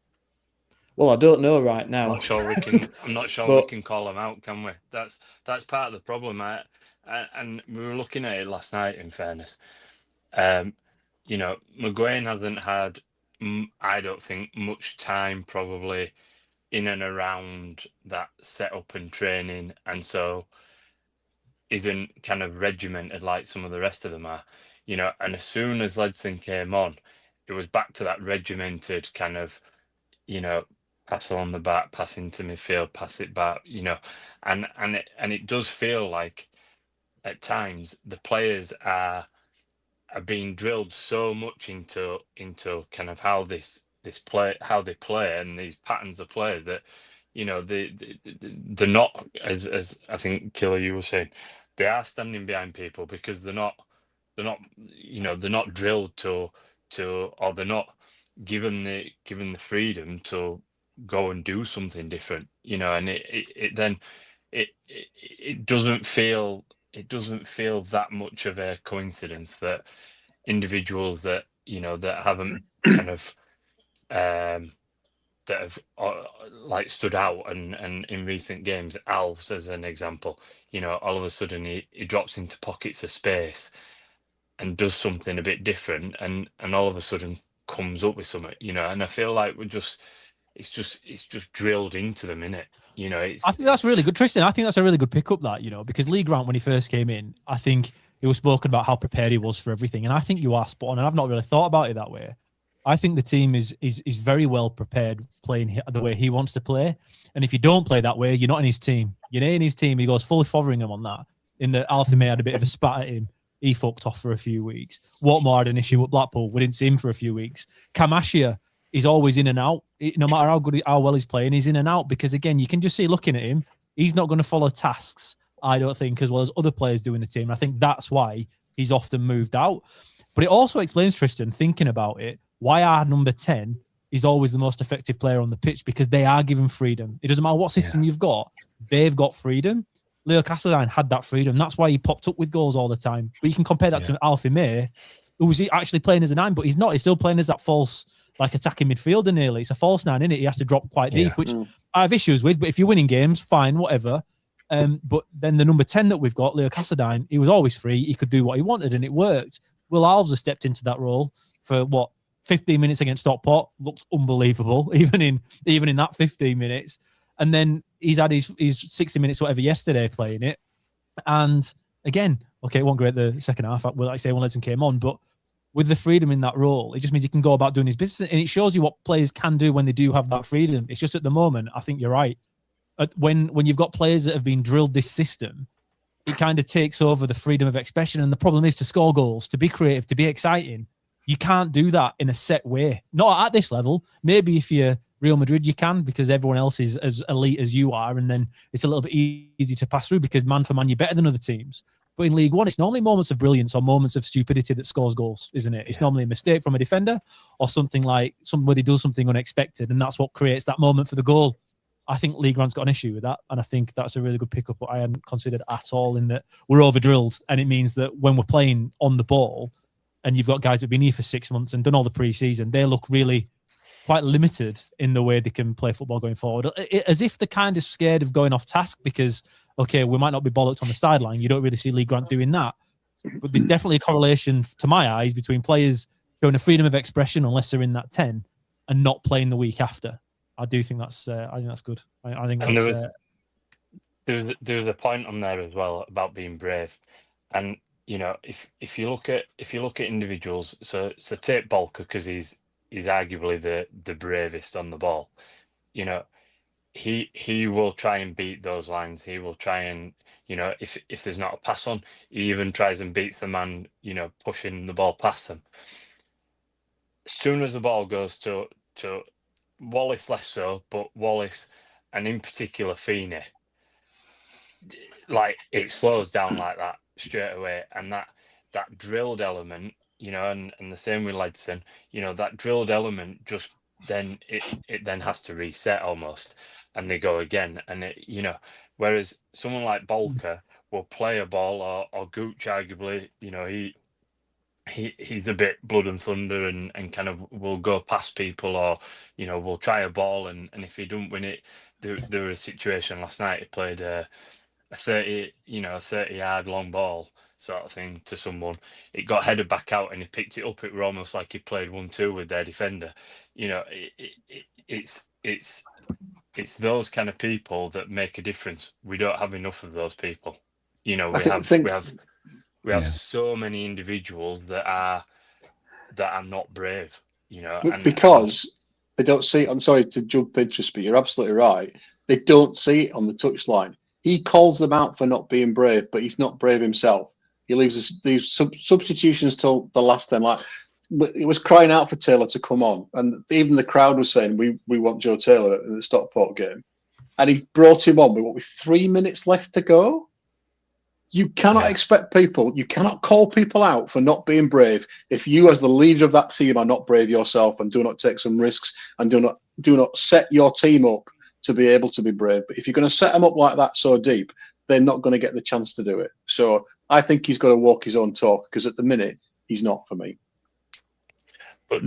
Well, I don't know right now. I'm not sure we can. I'm not sure we can call them out, can we? That's part of the problem. And we were looking at it last night. In fairness, you know, McGuane hasn't had, I don't think, much time probably in and around that setup and training, and so isn't kind of regimented like some of the rest of them are, you know. And as soon as Ledson came on, it was back to that regimented kind of, you know, pass on the back, pass into midfield, pass it back, and it does feel like at times the players are being drilled so much into kind of how they play and these patterns of play that they're not, as I think Killer you were saying, they are standing behind people because they're not drilled to or they're not given the freedom to go and do something different, and it doesn't feel that much of a coincidence that individuals that that haven't kind of that have like stood out and in recent games, Alves as an example, all of a sudden he drops into pockets of space and does something a bit different and all of a sudden comes up with something, and I feel like it's just drilled into them, innit? I think that's really good, Tristan. I think that's a really good pickup, that, because Lee Grant, when he first came in, I think it was spoken about how prepared he was for everything. And I think you are spot on. And I've not really thought about it that way. I think the team is very well prepared playing the way he wants to play. And if you don't play that way, you're not in his team. You're in his team. He goes fully Fotheringham on that. In the Alfie May had a bit of a spat at him. He fucked off for a few weeks. Watmore had an issue at Blackpool. We didn't see him for a few weeks. Kamashia is always in and out. No matter how well he's playing, he's in and out because, again, you can just see looking at him, he's not going to follow tasks, I don't think, as well as other players do in the team. I think that's why he's often moved out. But it also explains, Tristan, thinking about it, why our number 10 is always the most effective player on the pitch, because they are given freedom. It doesn't matter what system you've got, they've got freedom. Leo Cassadine had that freedom. That's why he popped up with goals all the time. But you can compare that to Alfie May, who was actually playing as a 9, but he's not. He's still playing as that false, like, attacking midfielder nearly. It's a false 9, isn't it? He has to drop quite deep, which I have issues with. But if you're winning games, fine, whatever. But then the number 10 that we've got, Leo Cassadine, he was always free. He could do what he wanted, and it worked. Will Alves has stepped into that role for 15 minutes against Stockport, looked unbelievable, even in that 15 minutes. And then he's had his 60 minutes, whatever, yesterday playing it. And again, okay, it won't go at the second half. Well, like I say, when Ledson came on, but with the freedom in that role, it just means he can go about doing his business. And it shows you what players can do when they do have that freedom. It's just at the moment, I think you're right. When you've got players that have been drilled this system, it kind of takes over the freedom of expression. And the problem is, to score goals, to be creative, to be exciting, you can't do that in a set way. Not at this level. Maybe if you're Real Madrid, you can, because everyone else is as elite as you are, and then it's a little bit easy to pass through because man for man, you're better than other teams. But in League One, it's normally moments of brilliance or moments of stupidity that scores goals, isn't it? It's normally a mistake from a defender or something like somebody does something unexpected, and that's what creates that moment for the goal. I think Lee Grant's got an issue with that, and I think that's a really good pickup, but I hadn't considered at all, in that we're over-drilled, and it means that when we're playing on the ball and you've got guys that have been here for 6 months and done all the pre-season, they look really quite limited in the way they can play football going forward, as if they're kind of scared of going off task because, okay, we might not be bollocked on the sideline. You don't really see Lee Grant doing that. But there's definitely a correlation, to my eyes, between players showing a freedom of expression unless they're in that 10 and not playing the week after. I do think that's good. I think that's... And there was a point on there as well about being brave. And, if you look at individuals, so take Bolker, because he's arguably the bravest on the ball. He will try and beat those lines. He will try and, if there's not a pass on, he even tries and beats the man, pushing the ball past them. As soon as the ball goes to Wallace, less so, but Wallace, and in particular Feeney, like, it slows down like that straight away. And that drilled element, and the same with Ledson, that drilled element, just then it then has to reset almost, and they go again. And whereas someone like Bolker will play a ball, or Gooch, arguably, he's a bit blood and thunder and kind of will go past people, or will try a ball, and if he don't win it, there was a situation last night. He played a 30-yard long ball sort of thing to someone. It got headed back out, and he picked it up. It was almost like he played 1-2 with their defender. It's those kind of people that make a difference. We don't have enough of those people. We have so many individuals that are not brave. They don't see it. I'm sorry to jump into, but you're absolutely right. They don't see it on the touchline. He calls them out for not being brave, but he's not brave himself. He leaves these substitutions till the last time. Like, it was crying out for Taylor to come on, and even the crowd was saying, "We want Joe Taylor in the Stockport game," and he brought him on with 3 minutes left to go. You cannot expect people. You cannot call people out for not being brave if you, as the leader of that team, are not brave yourself and do not take some risks and do not set your team up to be able to be brave. But if you're going to set them up like that so deep, they're not going to get the chance to do it. So I think he's got to walk his own talk, because at the minute he's not for me. But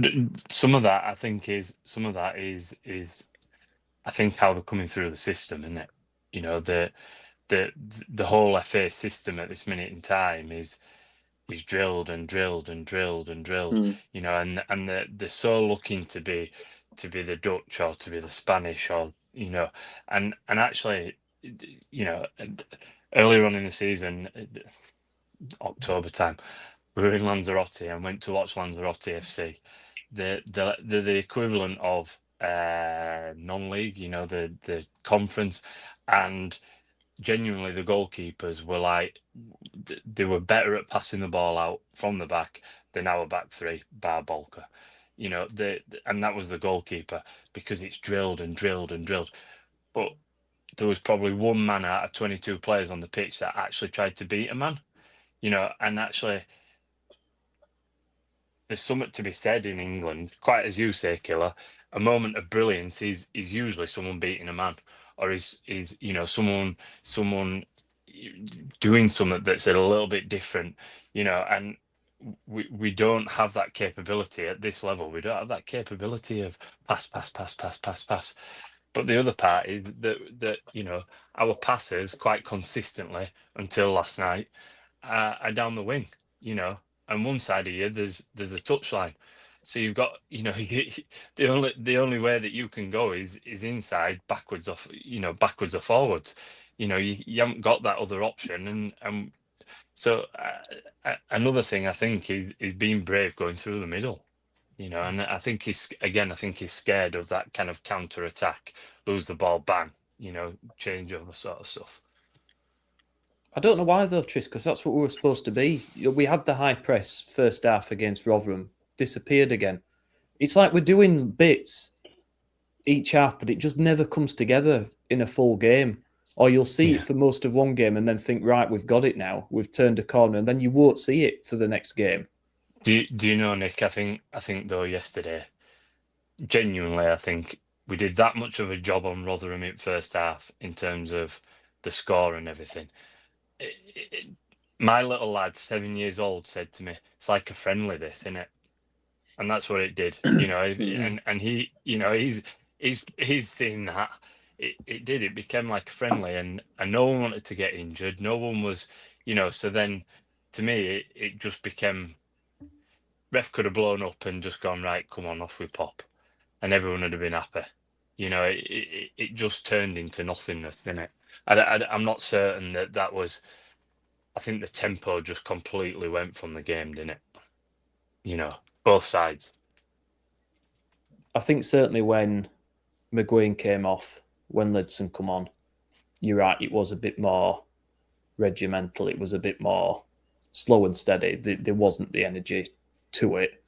some of that I think is I think how they're coming through the system, isn't it? You know, the whole FA system at this minute in time is drilled and drilled and drilled and drilled. You know, and they're so looking to be the Dutch or to be the Spanish, or you know, and actually, you know, earlier on in the season, October time, we were in Lanzarote and went to watch Lanzarote FC. They're the equivalent of non-league, you know, the conference, and genuinely the goalkeepers were like, they were better at passing the ball out from the back than our back three, bar Bolker. You know, and that was the goalkeeper, because it's drilled and drilled and drilled. But there was probably one man out of 22 players on the pitch that actually tried to beat a man, you know, and actually there's something to be said in England, quite as you say, Killer. A moment of brilliance is usually someone beating a man, or is you know, someone doing something that's a little bit different, you know, and we don't have that capability at this level. We don't have that capability of pass. But the other part is that you know, our passes quite consistently until last night are down the wing, you know, and one side of you there's the touchline. So you've got, you know, the only way that you can go is inside, backwards or forwards. You know, you haven't got that other option, and so another thing I think is being brave going through the middle. You know, and I think he's scared of that kind of counter attack, lose the ball, bang, you know, change over sort of stuff. I don't know why though, Tris, because that's what we were supposed to be. We had the high press first half against Rotherham, disappeared again. It's like we're doing bits each half, but it just never comes together in a full game. Or you'll see it for most of one game and then think, right, we've got it now. We've turned a corner, and then you won't see it for the next game. Do you know, Nick? I think though yesterday, genuinely, I think we did that much of a job on Rotherham in first half in terms of the score and everything. My little lad, 7 years old, said to me, "It's like a friendly, this, isn't it?" And that's what it did, you know. And he, you know, he's seen that. It did. It became like a friendly, and no one wanted to get injured. No one was, you know. So then, to me, it just became. Ref could have blown up and just gone, right, come on, off we pop, and everyone would have been happy. You know, it just turned into nothingness, didn't it? I'm not certain that was. I think the tempo just completely went from the game, didn't it? You know, both sides. I think certainly when McGuinn came off, when Lidson come on, you're right, it was a bit more regimental. It was a bit more slow and steady. There wasn't the energy to it.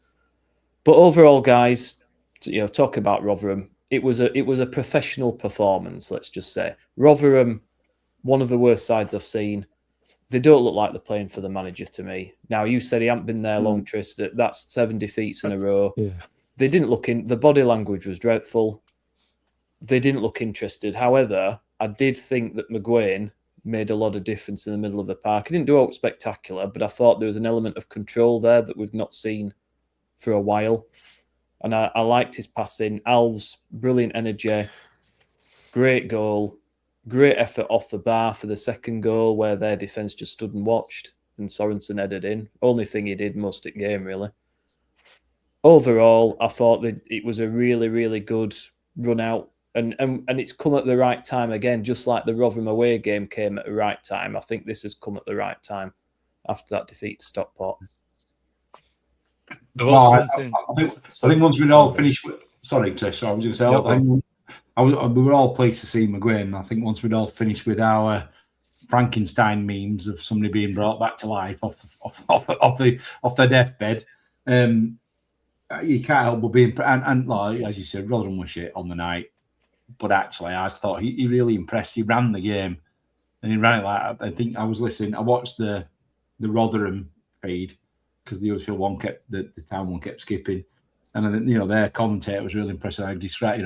But overall, guys, you know, talking about Rotherham, it was a professional performance, let's just say. Rotherham, one of the worst sides I've seen. They don't look like they're playing for the manager to me. Now, you said he hadn't been there long, Tris. That's 7 defeats in a row. Yeah. They didn't look in. The body language was dreadful. They didn't look interested. However, I did think that McGuinn made a lot of difference in the middle of the park. He didn't do out spectacular, but I thought there was an element of control there that we've not seen for a while. And I liked his passing. Alves, brilliant energy, great goal, great effort off the bar for the second goal where their defence just stood and watched and Sorensen headed in. Only thing he did most of the game, really. Overall, I thought that it was a really, really good run out. And it's come at the right time again, just like the Rotherham away game came at the right time. I think this has come at the right time after that defeat to Stockport. Well, I think once we all finish sorry, Trish. I was going to say, No, we were all pleased to see McGuinn. I think once we'd all finished with our Frankenstein memes of somebody being brought back to life off their deathbed, you can't help but be and like, as you said, Rotherham was shit on the night, but actually I thought he really impressed. He ran the game, and he ran it like, I think I was listening. I watched the Rotherham feed because the Huddersfield one kept the town one kept skipping. And then, their commentator was really impressed. I described,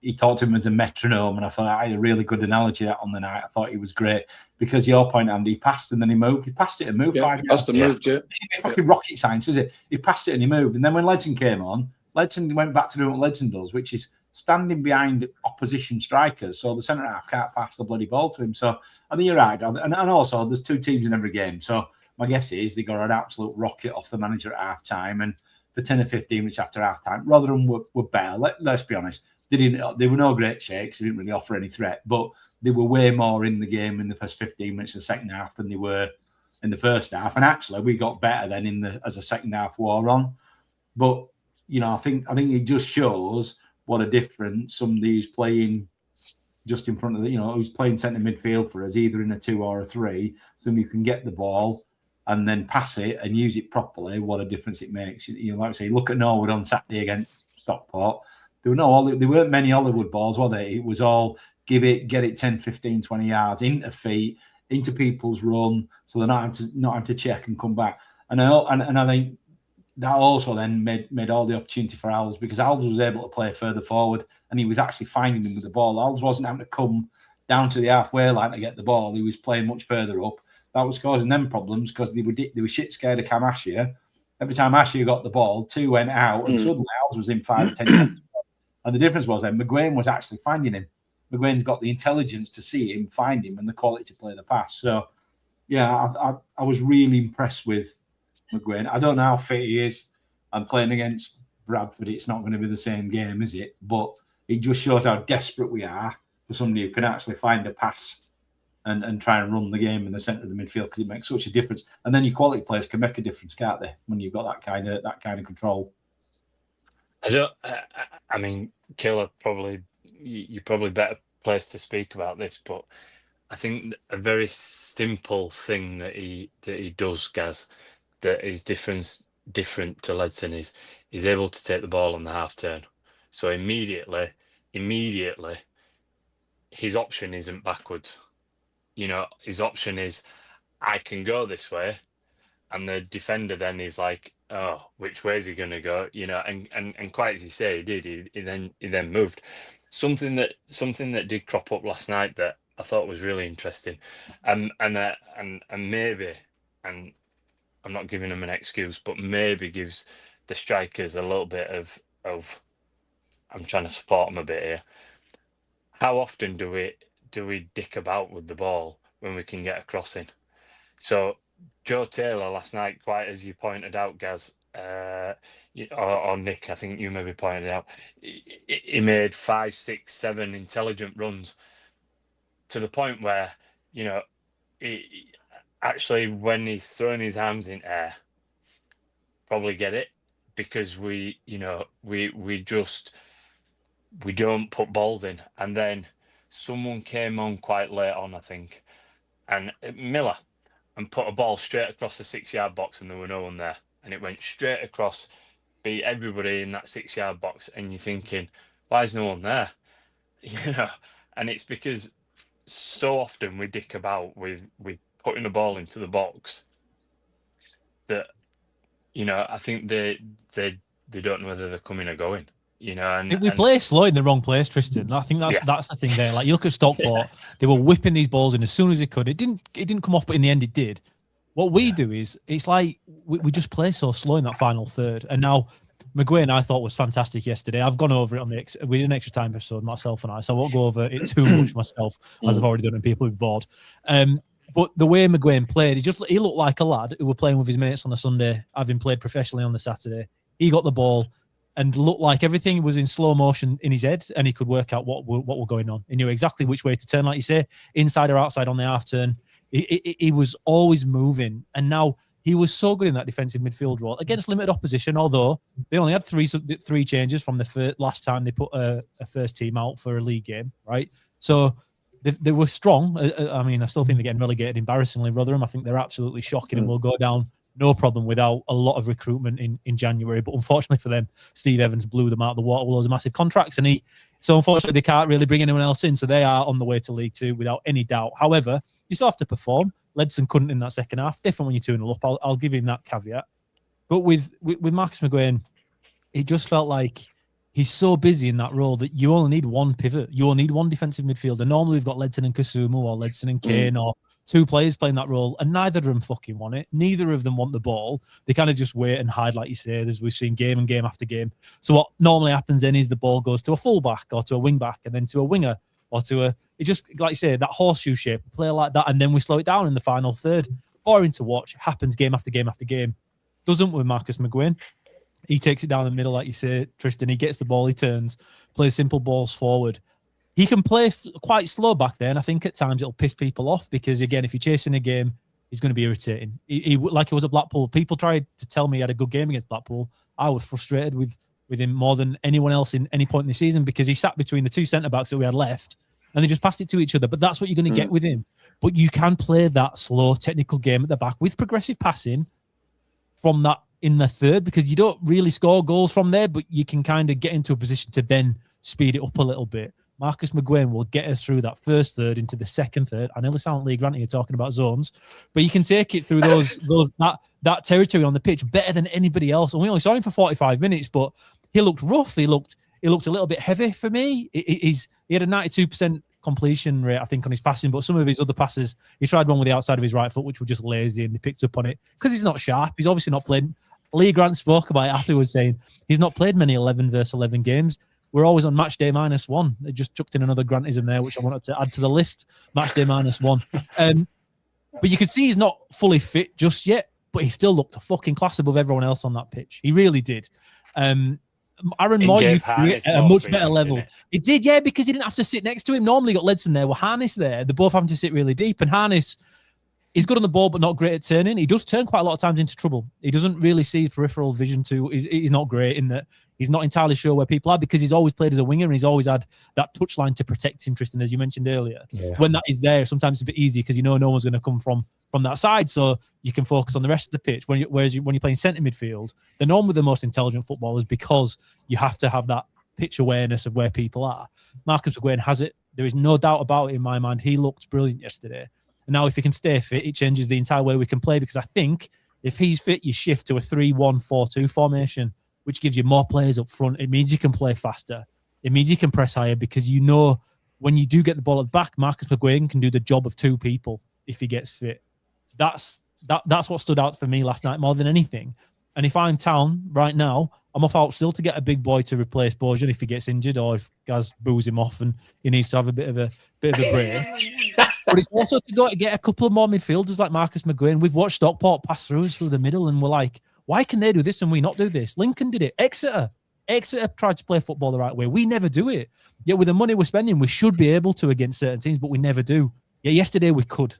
he talked to him as a metronome, and I thought I had a really good analogy that on the night. I thought he was great because your point, Andy, he passed and then he moved. He passed it and moved. Yeah, passed and moved. Yeah, it's fucking rocket science, is it? He passed it and he moved, and then when Ledson came on, Ledson went back to doing what Ledson does, which is standing behind opposition strikers, so the centre half can't pass the bloody ball to him. So I think you're right, and also there's 2 teams in every game. So my guess is they got an absolute rocket off the manager at half time, and the 10 or 15 minutes after half time, Rotherham were better. Let's be honest. They were no great shakes. They didn't really offer any threat, but they were way more in the game in the first 15 minutes of the second half than they were in the first half. And actually, we got better then as the second half wore on. But I think it just shows what a difference somebody's playing just in front of who's playing centre midfield for us, either in a 2 or a 3, so you can get the ball and then pass it and use it properly. What a difference it makes. Like I say, look at Norwood on Saturday against Stockport. There weren't many Hollywood balls, were there? It was all give it, get it 10, 15, 20 yards, into feet, into people's run, so they're not having to check and come back. And I think that also then made all the opportunity for Alves, because Alves was able to play further forward and he was actually finding them with the ball. Alves wasn't having to come down to the halfway line to get the ball. He was playing much further up. That was causing them problems because they were shit scared of Cam Ashia. Every time Ashia got the ball, 2 went out, and suddenly Alves was in 5 or 10 yards. And the difference was then McGuinn was actually finding him. McGuinn's got the intelligence to see him, find him, and the quality to play the pass. So, yeah, I was really impressed with McGuinn. I don't know how fit he is. I'm playing against Bradford. It's not going to be the same game, is it? But it just shows how desperate we are for somebody who can actually find a pass and try and run the game in the centre of the midfield, because it makes such a difference. And then your quality players can make a difference, can't they? When you've got that kind of control. I mean, Killer, you're probably better placed to speak about this, but I think a very simple thing that he does, Gaz, that is different to Ledson is he's able to take the ball on the half turn. So immediately, his option isn't backwards. His option is, I can go this way, and the defender then is like, oh, which way is he going to go? And quite as you say, he did. He then moved. Something that did crop up last night that I thought was really interesting, and maybe, and I'm not giving him an excuse, but maybe gives the strikers a little bit of I'm trying to support them a bit here. How often do we dick about with the ball when we can get a crossing? So Joe Taylor last night, quite as you pointed out, Gaz, or Nick, I think you maybe pointed out, he made 5, 6, 7 intelligent runs to the point where, he actually, when he's throwing his arms in air, probably get it, because we don't put balls in. And then someone came on quite late on, I think, and Miller, and put a ball straight across the 6-yard box, and there were no one there, and it went straight across, beat everybody in that 6-yard box, and you're thinking, why is no one there? And it's because so often we dick about with putting the ball into the box that I think they don't know whether they're coming or going. And we play slow in the wrong place, Tristan. I think that's the thing there. Like, you look at Stockport, they were whipping these balls in as soon as they could. It didn't come off, but in the end it did. What we do is, it's like we just play so slow in that final third. And now McGuinn, I thought, was fantastic yesterday. I've gone over it we did an extra time episode, myself and I, so I won't go over it too much myself, as I've already done, and people will be bored. But the way McGuinn played, he looked like a lad who were playing with his mates on a Sunday, having played professionally on the Saturday. He got the ball and looked like everything was in slow motion in his head, and he could work out what were going on. He knew exactly which way to turn, like you say, inside or outside on the half turn. He was always moving. And now He was so good in that defensive midfield role against limited opposition, although they only had three changes from the last time they put a first team out for a league game, right? So they were strong. I mean, I still think they're getting relegated embarrassingly, Rotherham. I think they're absolutely shocking and will go down no problem without a lot of recruitment in January. But unfortunately for them, Steve Evans blew them out of the water with loads of massive contracts, so unfortunately they can't really bring anyone else in. So they are on the way to League Two without any doubt. However, you still have to perform. Ledson couldn't in that second half. Different when you're 2-0 up. I'll give him that caveat. But with Marcus McGuane, it just felt like he's so busy in that role that you only need one pivot. You only need one defensive midfielder. Normally we've got Ledson and Kasumu or Ledson and Kane or two players playing that role, and neither of them fucking want it. Neither of them want the ball. They kind of just wait and hide, like you say, as we've seen game after game. So what normally happens then is the ball goes to a fullback or to a wing back and then to a winger or to it just, like you say, that horseshoe shape, play like that, and then we slow it down in the final third. Boring to watch. Happens game after game after game. Doesn't with Marcus McGuane. He takes it down the middle, like you say, Tristan. He gets the ball, he turns, plays simple balls forward. He can play quite slow back there, and I think at times it'll piss people off because, again, if you're chasing a game, he's going to be irritating. He like he was at Blackpool. People tried to tell me he had a good game against Blackpool. I was frustrated with him more than anyone else in any point in the season because he sat between the two centre-backs that we had left, and they just passed it to each other. But that's what you're going to get with him. But you can play that slow, technical game at the back with progressive passing from that in the third, because you don't really score goals from there, but you can kind of get into a position to then speed it up a little bit. Marcus McGuane will get us through that first third into the second third. I nearly sound Lee Grant here talking about zones, but you can take it through that territory on the pitch better than anybody else. And we only saw him for 45 minutes, but he looked rough. He looked a little bit heavy for me. He had a 92% completion rate, I think, on his passing, but some of his other passes, he tried one with the outside of his right foot, which was just lazy, and he picked up on it because he's not sharp. He's obviously not played. Lee Grant spoke about it afterwards, saying he's not played many 11 versus 11 games. We're always on match day -1. They just chucked in another Grantism there, which I wanted to add to the list. Match day -1. But you could see he's not fully fit just yet, but he still looked a fucking class above everyone else on that pitch. He really did. Aaron Moy used to do it at a much better level. He did, yeah, because he didn't have to sit next to him. Normally, got Ledson there, with Harness there. They're both having to sit really deep, and Harness is good on the ball, but not great at turning. He does turn quite a lot of times into trouble. He doesn't really see peripheral vision too. He's not great in that. He's not entirely sure where people are because he's always played as a winger and he's always had that touchline to protect him, Tristan, as you mentioned earlier. Yeah. When that is there, sometimes it's a bit easy because you know no one's going to come from that side, so you can focus on the rest of the pitch. When you're playing centre midfield, they're normally the most intelligent footballers because you have to have that pitch awareness of where people are. Marcus McGuane has it. There is no doubt about it in my mind. He looked brilliant yesterday. And now if he can stay fit, it changes the entire way we can play, because I think if he's fit, you shift to a 3-1-4-2 formation, which gives you more players up front. It means you can play faster. It means you can press higher because you know when you do get the ball at the back, Marcus McGuane can do the job of two people if he gets fit. That's what stood out for me last night more than anything. And if I'm Town right now, I'm off out still to get a big boy to replace Bojan if he gets injured or if Gaz boos him off and he needs to have a bit of a break. But it's also to go to get a couple of more midfielders like Marcus McGuane. We've watched Stockport pass through us through the middle and we're like, why can they do this and we not do this? Lincoln did it. Exeter tried to play football the right way. We never do it. Yet with the money we're spending, we should be able to against certain teams, but we never do. Yet yesterday we could.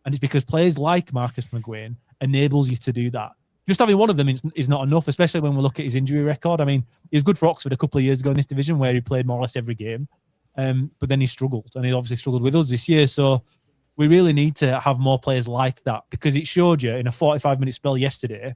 And it's because players like Marcus McGuane enables you to do that. Just having one of them is not enough, especially when we look at his injury record. I mean, he was good for Oxford a couple of years ago in this division where he played more or less every game. But then he struggled, and he obviously struggled with us this year. So we really need to have more players like that, because it showed you in a 45-minute spell yesterday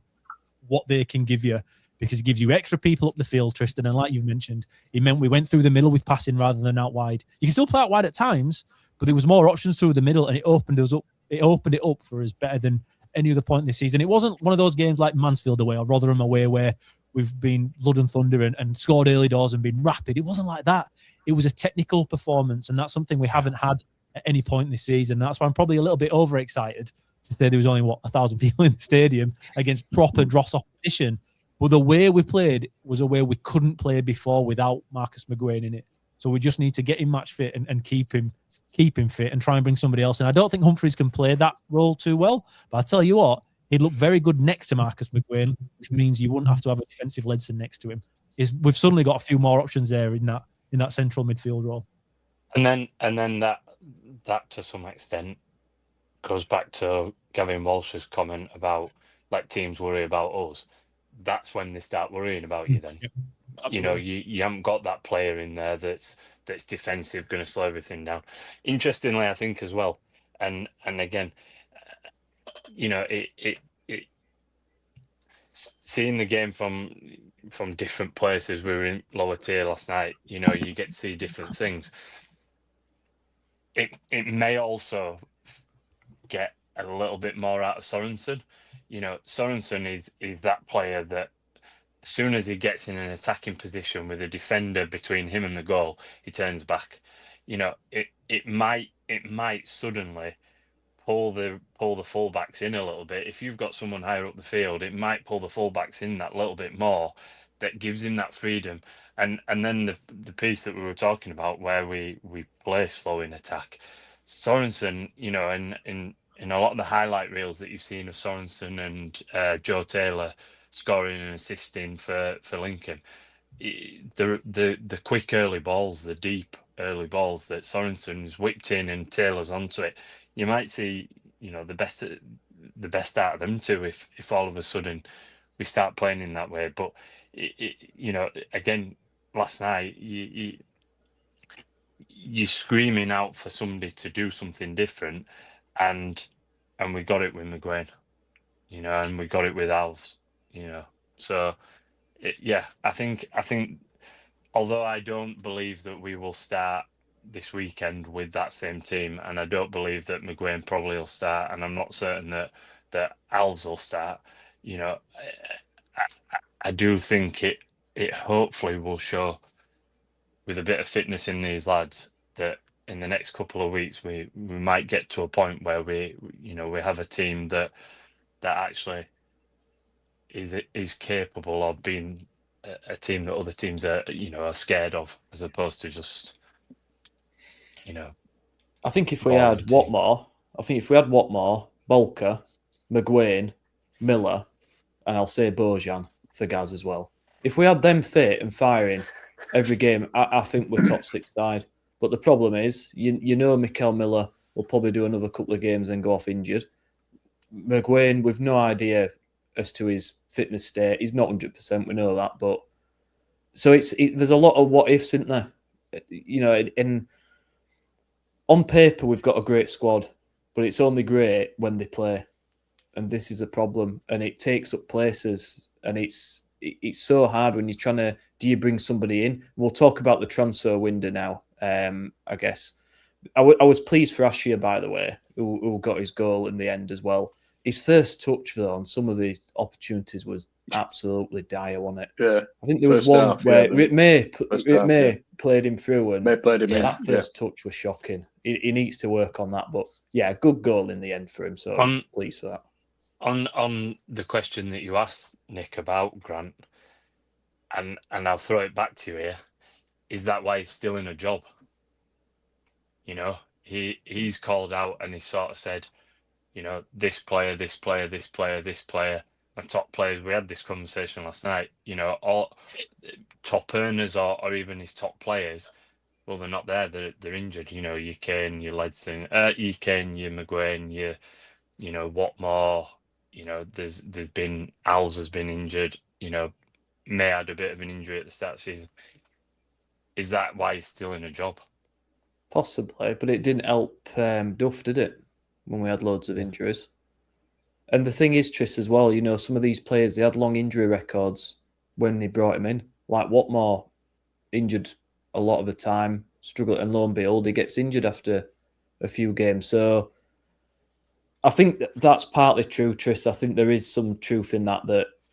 what they can give you, because it gives you extra people up the field, Tristan. And like you've mentioned, it meant we went through the middle with passing rather than out wide. You can still play out wide at times, but there was more options through the middle, and it opened us up. It opened it up for us better than any other point this season. It wasn't one of those games like Mansfield away or Rotherham away where we've been blood and thunder and scored early doors and been rapid. It wasn't like that. It was a technical performance, and that's something we haven't had at any point this season. That's why I'm probably a little bit overexcited to say there was only, 1,000 people in the stadium against proper dross opposition. But the way we played was a way we couldn't play before without Marcus McGuane in it. So we just need to get him match fit and keep him fit and try and bring somebody else in. I don't think Humphreys can play that role too well, but I tell you what, he'd look very good next to Marcus McGuane, which means you wouldn't have to have a defensive Ledson next to him. We've suddenly got a few more options there in that central midfield role. And then that to some extent goes back to Gavin Walsh's comment about let teams worry about us, that's when they start worrying about you then. Absolutely. You know, you haven't got that player in there that's defensive, going to slow everything down. Interestingly, I think as well, and again, you know, it seeing the game from different places. We were in lower tier last night. You know, you get to see different things. It may also get a little bit more out of Sorensen. You know, Sorensen is that player that as soon as he gets in an attacking position with a defender between him and the goal, he turns back. You know, it might suddenly pull the fullbacks in a little bit. If you've got someone higher up the field, it might pull the fullbacks in that little bit more. That gives him that freedom. And then the piece that we were talking about where we play slow in attack. Sorensen, you know, in a lot of the highlight reels that you've seen of Sorensen and Joe Taylor scoring and assisting for Lincoln, the quick early balls, the deep early balls that Sorensen's whipped in and Taylor's onto it, you might see, you know, the best out of them too if all of a sudden we start playing in that way. But you know, again, last night you're screaming out for somebody to do something different, and we got it with McGuane, you know, and we got it with Alves, you know. So yeah, I think although I don't believe that we will start this weekend with that same team, and I don't believe that McGuane probably will start, and I'm not certain that Alves will start, you know, I do think it hopefully will show with a bit of fitness in these lads that in the next couple of weeks we might get to a point where we have a team that actually is capable of being a team that other teams are scared of, as opposed to just, you know. I think if we had Watmore, Bolker, McGuane, Miller, and I'll say Bojan for Gaz as well. If we had them fit and firing every game, I think we're top six side. But the problem is, you know, Mikel Miller will probably do another couple of games and go off injured. McGuane, we've no idea as to his fitness state. He's not 100%, we know that. But so there's a lot of what ifs, isn't there? You know, on paper we've got a great squad, but it's only great when they play, and this is a problem. And it takes up places, and it's so hard when you're trying to. Do you bring somebody in? We'll talk about the transfer window now. I guess I was pleased for Ashia, by the way, who got his goal in the end as well. His first touch, though, on some of the opportunities was absolutely dire, wasn't it? Yeah. I think there was one where May played him through, and May played him in. That first touch was shocking. He needs to work on that, but yeah, good goal in the end for him. So I'm pleased for that. On the question that you asked, Nick, about Grant, and I'll throw it back to you here, is that why he's still in a job? You know, he's called out and he sort of said, you know, this player, my top players. We had this conversation last night. You know, all top earners or even his top players, well, they're not there. They're injured. You know, your Kane, your Ledson, your Kane, your McGuane, you know, Watmore. You know, there's been Alves has been injured. You know, May had a bit of an injury at the start of the season. Is that why he's still in a job? Possibly, but it didn't help Duff, did it? When we had loads of injuries. And the thing is, Tris, as well, you know, some of these players, they had long injury records when they brought him in. Like Watmore, injured a lot of the time, struggled, and lo and behold, he gets injured after a few games. So I think that's partly true, Tris. I think there is some truth in that,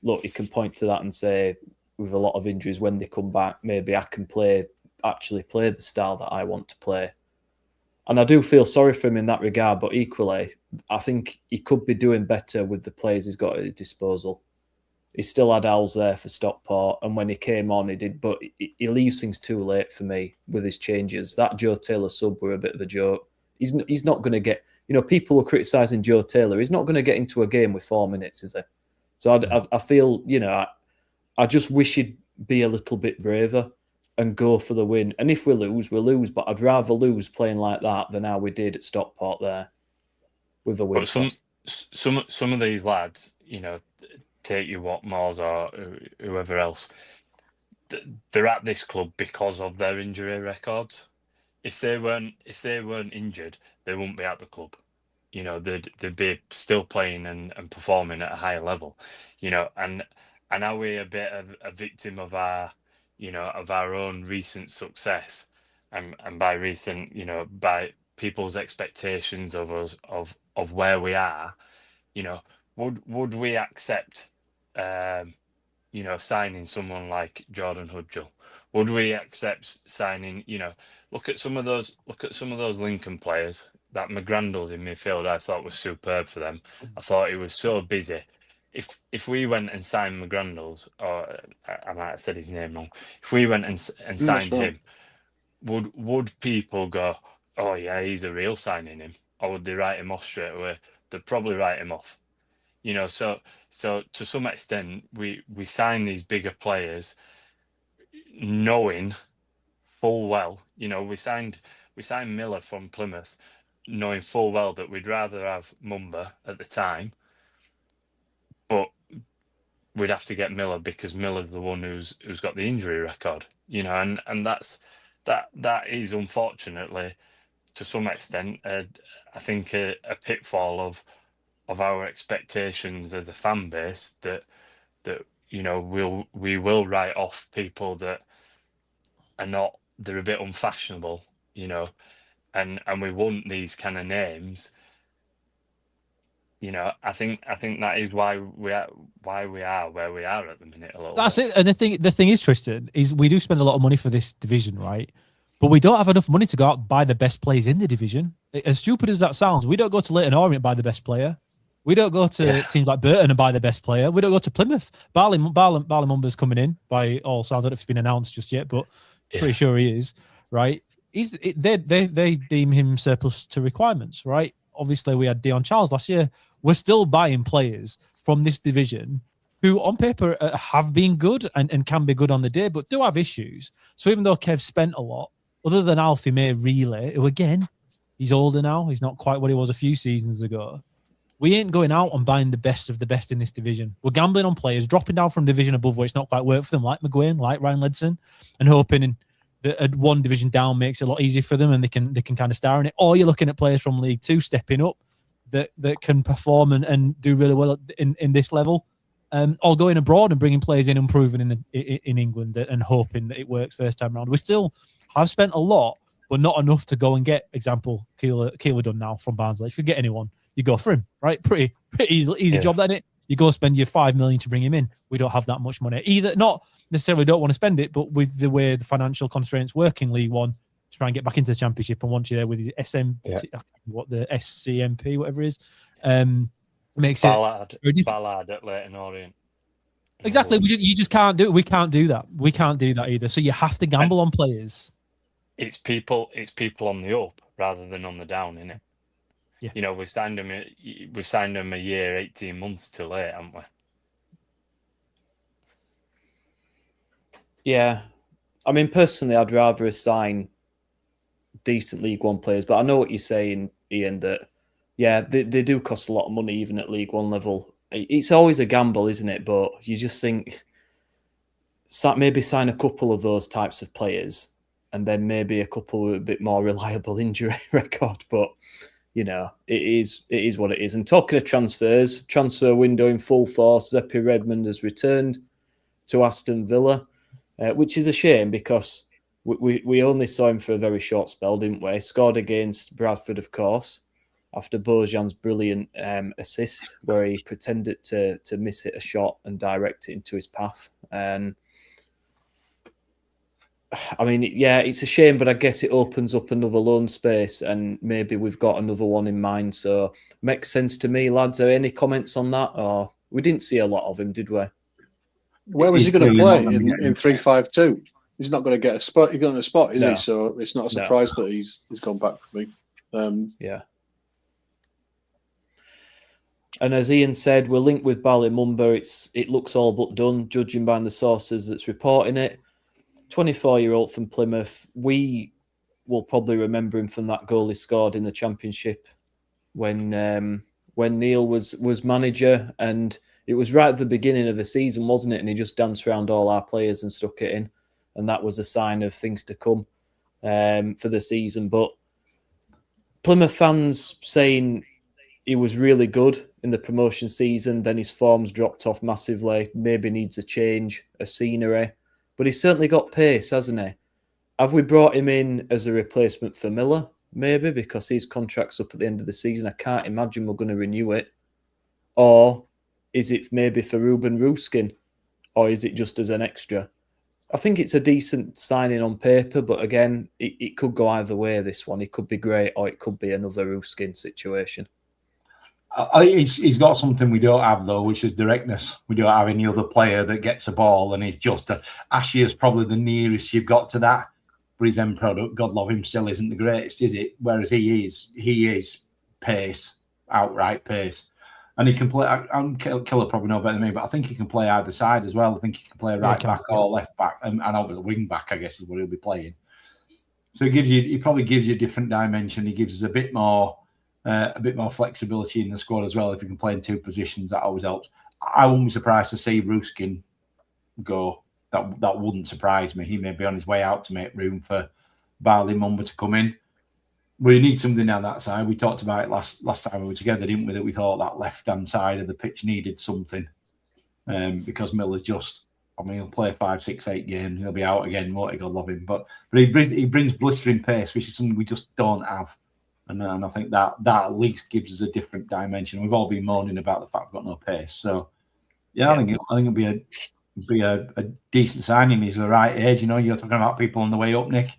look, you can point to that and say, with a lot of injuries, when they come back, maybe I can actually play the style that I want to play. And I do feel sorry for him in that regard, but equally, I think he could be doing better with the players he's got at his disposal. He still had Alves there for Stockport, and when he came on, he did, but he leaves things too late for me with his changes. That Joe Taylor sub were a bit of a joke. He's not going to get, you know, people are criticising Joe Taylor. He's not going to get into a game with 4 minutes, is he? So I feel, you know, I just wish he'd be a little bit braver and go for the win. And if we lose, we lose. But I'd rather lose playing like that than how we did at Stockport there with a win. But some of these lads, you know, take your Watmores or whoever else, they're at this club because of their injury records. If they weren't injured, they wouldn't be at the club. You know, they'd be still playing and performing at a higher level. You know, and are we a bit of a victim of our, of our own recent success, and by recent, by people's expectations of us of where we are. You know, would we accept, signing someone like Jordan Hudgell? Would we accept signing, look at some of those Lincoln players. That McGrandles in midfield I thought was superb for them. I thought he was so busy. If we went and signed McGrandles, or I might have said his name wrong, if we went and signed him, would people go, oh yeah, he's a real signing him? Or would they write him off straight away? They'd probably write him off. So to some extent, we sign these bigger players knowing full well, we signed Miller from Plymouth, knowing full well that we'd rather have Mumba at the time, but we'd have to get Miller because Miller's the one who's got the injury record, and that is unfortunately to some extent, I think a pitfall of our expectations of the fan base that we will write off people that are not, they're a bit unfashionable, and we want these kind of names. I think that is why we are where we are at the minute a little That's bit. it. And the thing is, Tristan, is we do spend a lot of money for this division, right? But we don't have enough money to go out and buy the best players in the division. As stupid as that sounds, we don't go to Leyton Orient and buy the best player. We don't go to teams like Burton and buy the best player. We don't go to Plymouth. Barley Mumba's coming in by all sounds. I don't know if it's been announced just yet, but pretty sure he is, right? They deem him surplus to requirements, right? Obviously, we had Dion Charles last year. We're still buying players from this division who on paper have been good and can be good on the day, but do have issues. So even though Kev spent a lot, other than Alfie May Relay, who again, he's older now. He's not quite what he was a few seasons ago. We ain't going out and buying the best of the best in this division. We're gambling on players, dropping down from division above where it's not quite worked for them, like McGuane, like Ryan Ledson, and hoping that one division down makes it a lot easier for them and they can kind of star in it. Or you're looking at players from League Two stepping up that can perform and do really well in this level, or going abroad and bringing players in and proving in England and hoping that it works first time around. We still have spent a lot, but not enough to go and get, example, Keeler done now from Barnsley. If you get anyone, you go for him, right? Pretty easy job, then it. You go spend your $5 million to bring him in. We don't have that much money either. Not necessarily don't want to spend it, but with the way the financial constraints work in League One, to try and get back into the Championship, and once you're there with the the SCMP, whatever it is, makes Ballard at Leyton Orient. Exactly. You just can't do it. We can't do that. We can't do that either. So you have to gamble on players. It's people on the up rather than on the down, innit? Yeah. We've signed them a year, 18 months too late, haven't we? Yeah. I mean, personally, I'd rather assign decent League One players, but I know what you're saying, Ian, that, they do cost a lot of money, even at League One level. It's always a gamble, isn't it? But you just think, maybe sign a couple of those types of players and then maybe a couple with a bit more reliable injury record. But, it is what it is. And talking of transfers, transfer window in full force, Zepi Redmond has returned to Aston Villa, which is a shame because we only saw him for a very short spell, didn't we? Scored against Bradford, of course, after Bojan's brilliant assist where he pretended to miss it a shot and direct it into his path. And I mean, it's a shame, but I guess it opens up another loan space and maybe we've got another one in mind. So makes sense to me, lads. Are any comments on that? Or we didn't see a lot of him, did we? Where was he going to play in 3-5-2? He's not going to get a spot. He's going to spot, is he? So it's not a surprise that he's gone back for me. Yeah. And as Ian said, we're linked with Barley Mumba. It looks all but done, judging by the sources that's reporting it. 24-year-old from Plymouth. We will probably remember him from that goal he scored in the Championship when Neil was manager, and It was right at the beginning of the season, wasn't it? And he just danced around all our players and stuck it in. And that was a sign of things to come for the season. But Plymouth fans saying he was really good in the promotion season, then his form's dropped off massively, maybe needs a change, a scenery. But he's certainly got pace, hasn't he? Have we brought him in as a replacement for Miller? Maybe, because his contract's up at the end of the season. I can't imagine we're going to renew it. Or is it maybe for Ruben Ruskin? Or is it just as an extra? I think it's a decent signing on paper, but again, it could go either way, this one. It could be great, or it could be another Ruskin situation. I think he's got something we don't have, though, which is directness. We don't have any other player that gets a ball, and he's just Ashley is probably the nearest you've got to that. But his end product, God love him, still isn't the greatest, is it? Whereas he is pace, outright pace. And he can play, Killer probably know better than me, but I think he can play either side as well. I think he can play right back or left back, and over the wing back, I guess, is what he'll be playing. So he probably gives you a different dimension. He gives us a bit more flexibility in the squad as well. If he can play in two positions, that always helps. I wouldn't be surprised to see Ruskin go. That wouldn't surprise me. He may be on his way out to make room for Barley Mumba to come in. We need something down that side. We talked about it last time we were together, didn't we? That we thought that left-hand side of the pitch needed something because Miller's just, he'll play 5, 6, 8 games. He'll be out again. Won't he? God love him. But he brings blistering pace, which is something we just don't have. And I think that at least gives us a different dimension. We've all been moaning about the fact we've got no pace. So, I think it'll be a decent signing. He's the right age. You're talking about people on the way up, Nick.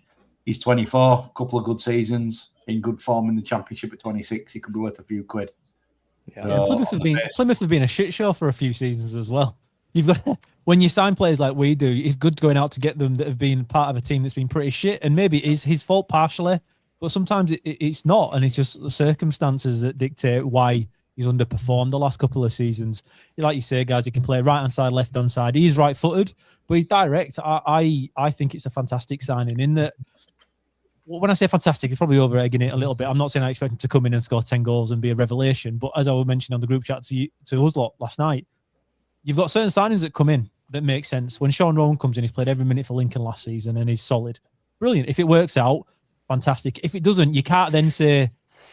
He's 24, a couple of good seasons, in good form in the Championship at 26. He could be worth a few quid. Yeah, Plymouth have been a shit show for a few seasons as well. You've got when you sign players like we do, it's good going out to get them that have been part of a team that's been pretty shit, and maybe it is his fault partially, but sometimes it's not, and it's just the circumstances that dictate why he's underperformed the last couple of seasons. Like you say, guys, he can play right-hand side, left-hand side. He's right-footed, but he's direct. I think it's a fantastic signing in that. When I say fantastic, it's probably over-egging it a little bit. I'm not saying I expect him to come in and score 10 goals and be a revelation, but as I was mentioning on the group chat to us lot last night, you've got certain signings that come in that make sense. When Sean Rowan comes in, he's played every minute for Lincoln last season and he's solid. Brilliant. If it works out, fantastic. If it doesn't, you can't then say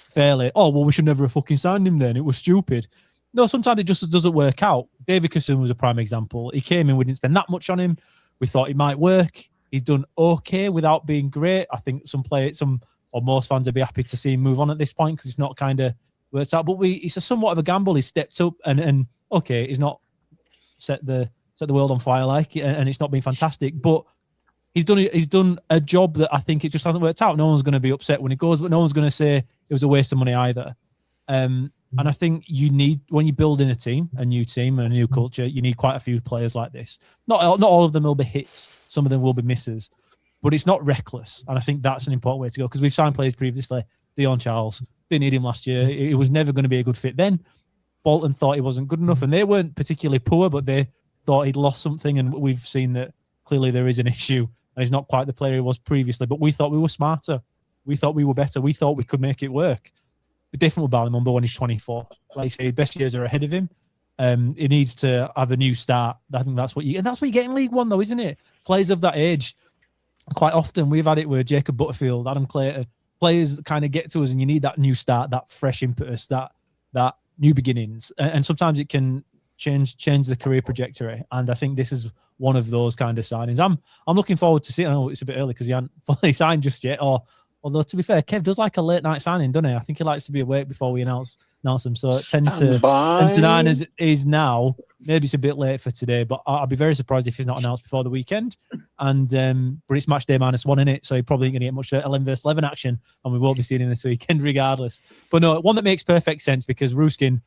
fairly, oh, well, we should never have fucking signed him then. It was stupid. No, sometimes it just doesn't work out. David Kassoum was a prime example. He came in, we didn't spend that much on him. We thought it might work. He's done okay without being great. I think most fans would be happy to see him move on at this point because it's not kind of worked out. But it's a somewhat of a gamble. He's stepped up and okay, he's not set the world on fire and it's not been fantastic. But he's done a job that I think it just hasn't worked out. No one's going to be upset when he goes, but no one's going to say it was a waste of money either. And I think when you build in a team, a new team, and a new culture, you need quite a few players like this. Not all of them will be hits. Some of them will be misses, but it's not reckless. And I think that's an important way to go because we've signed players previously. Dion Charles, didn't need him last year. It was never going to be a good fit then. Bolton thought he wasn't good enough, and they weren't particularly poor, but they thought he'd lost something. And we've seen that clearly there is an issue, and he's not quite the player he was previously. But we thought we were smarter. We thought we were better. We thought we could make it work. But different with Barley Mumba when he's 24. Like you say, his best years are ahead of him. He needs to have a new start. I think that's what you get in League One, though, isn't it? Players of that age, quite often we've had it with Jacob Butterfield, Adam Clayton, players that kind of get to us, and you need that new start, that fresh impetus, that new beginnings, and sometimes it can change the career trajectory. And I think this is one of those kind of signings. I'm looking forward to seeing. I know it's a bit early because he hasn't fully signed just yet, although, to be fair, Kev does like a late night signing, doesn't he? I think he likes to be awake before we announce him. So 10 to 9 is now. Maybe it's a bit late for today, but I'll be very surprised if he's not announced before the weekend. And but it's match day -1, isn't it? So he probably ain't going to get much 11 versus 11 action, and we won't be seeing him this weekend regardless. But no, one that makes perfect sense because Ruskin,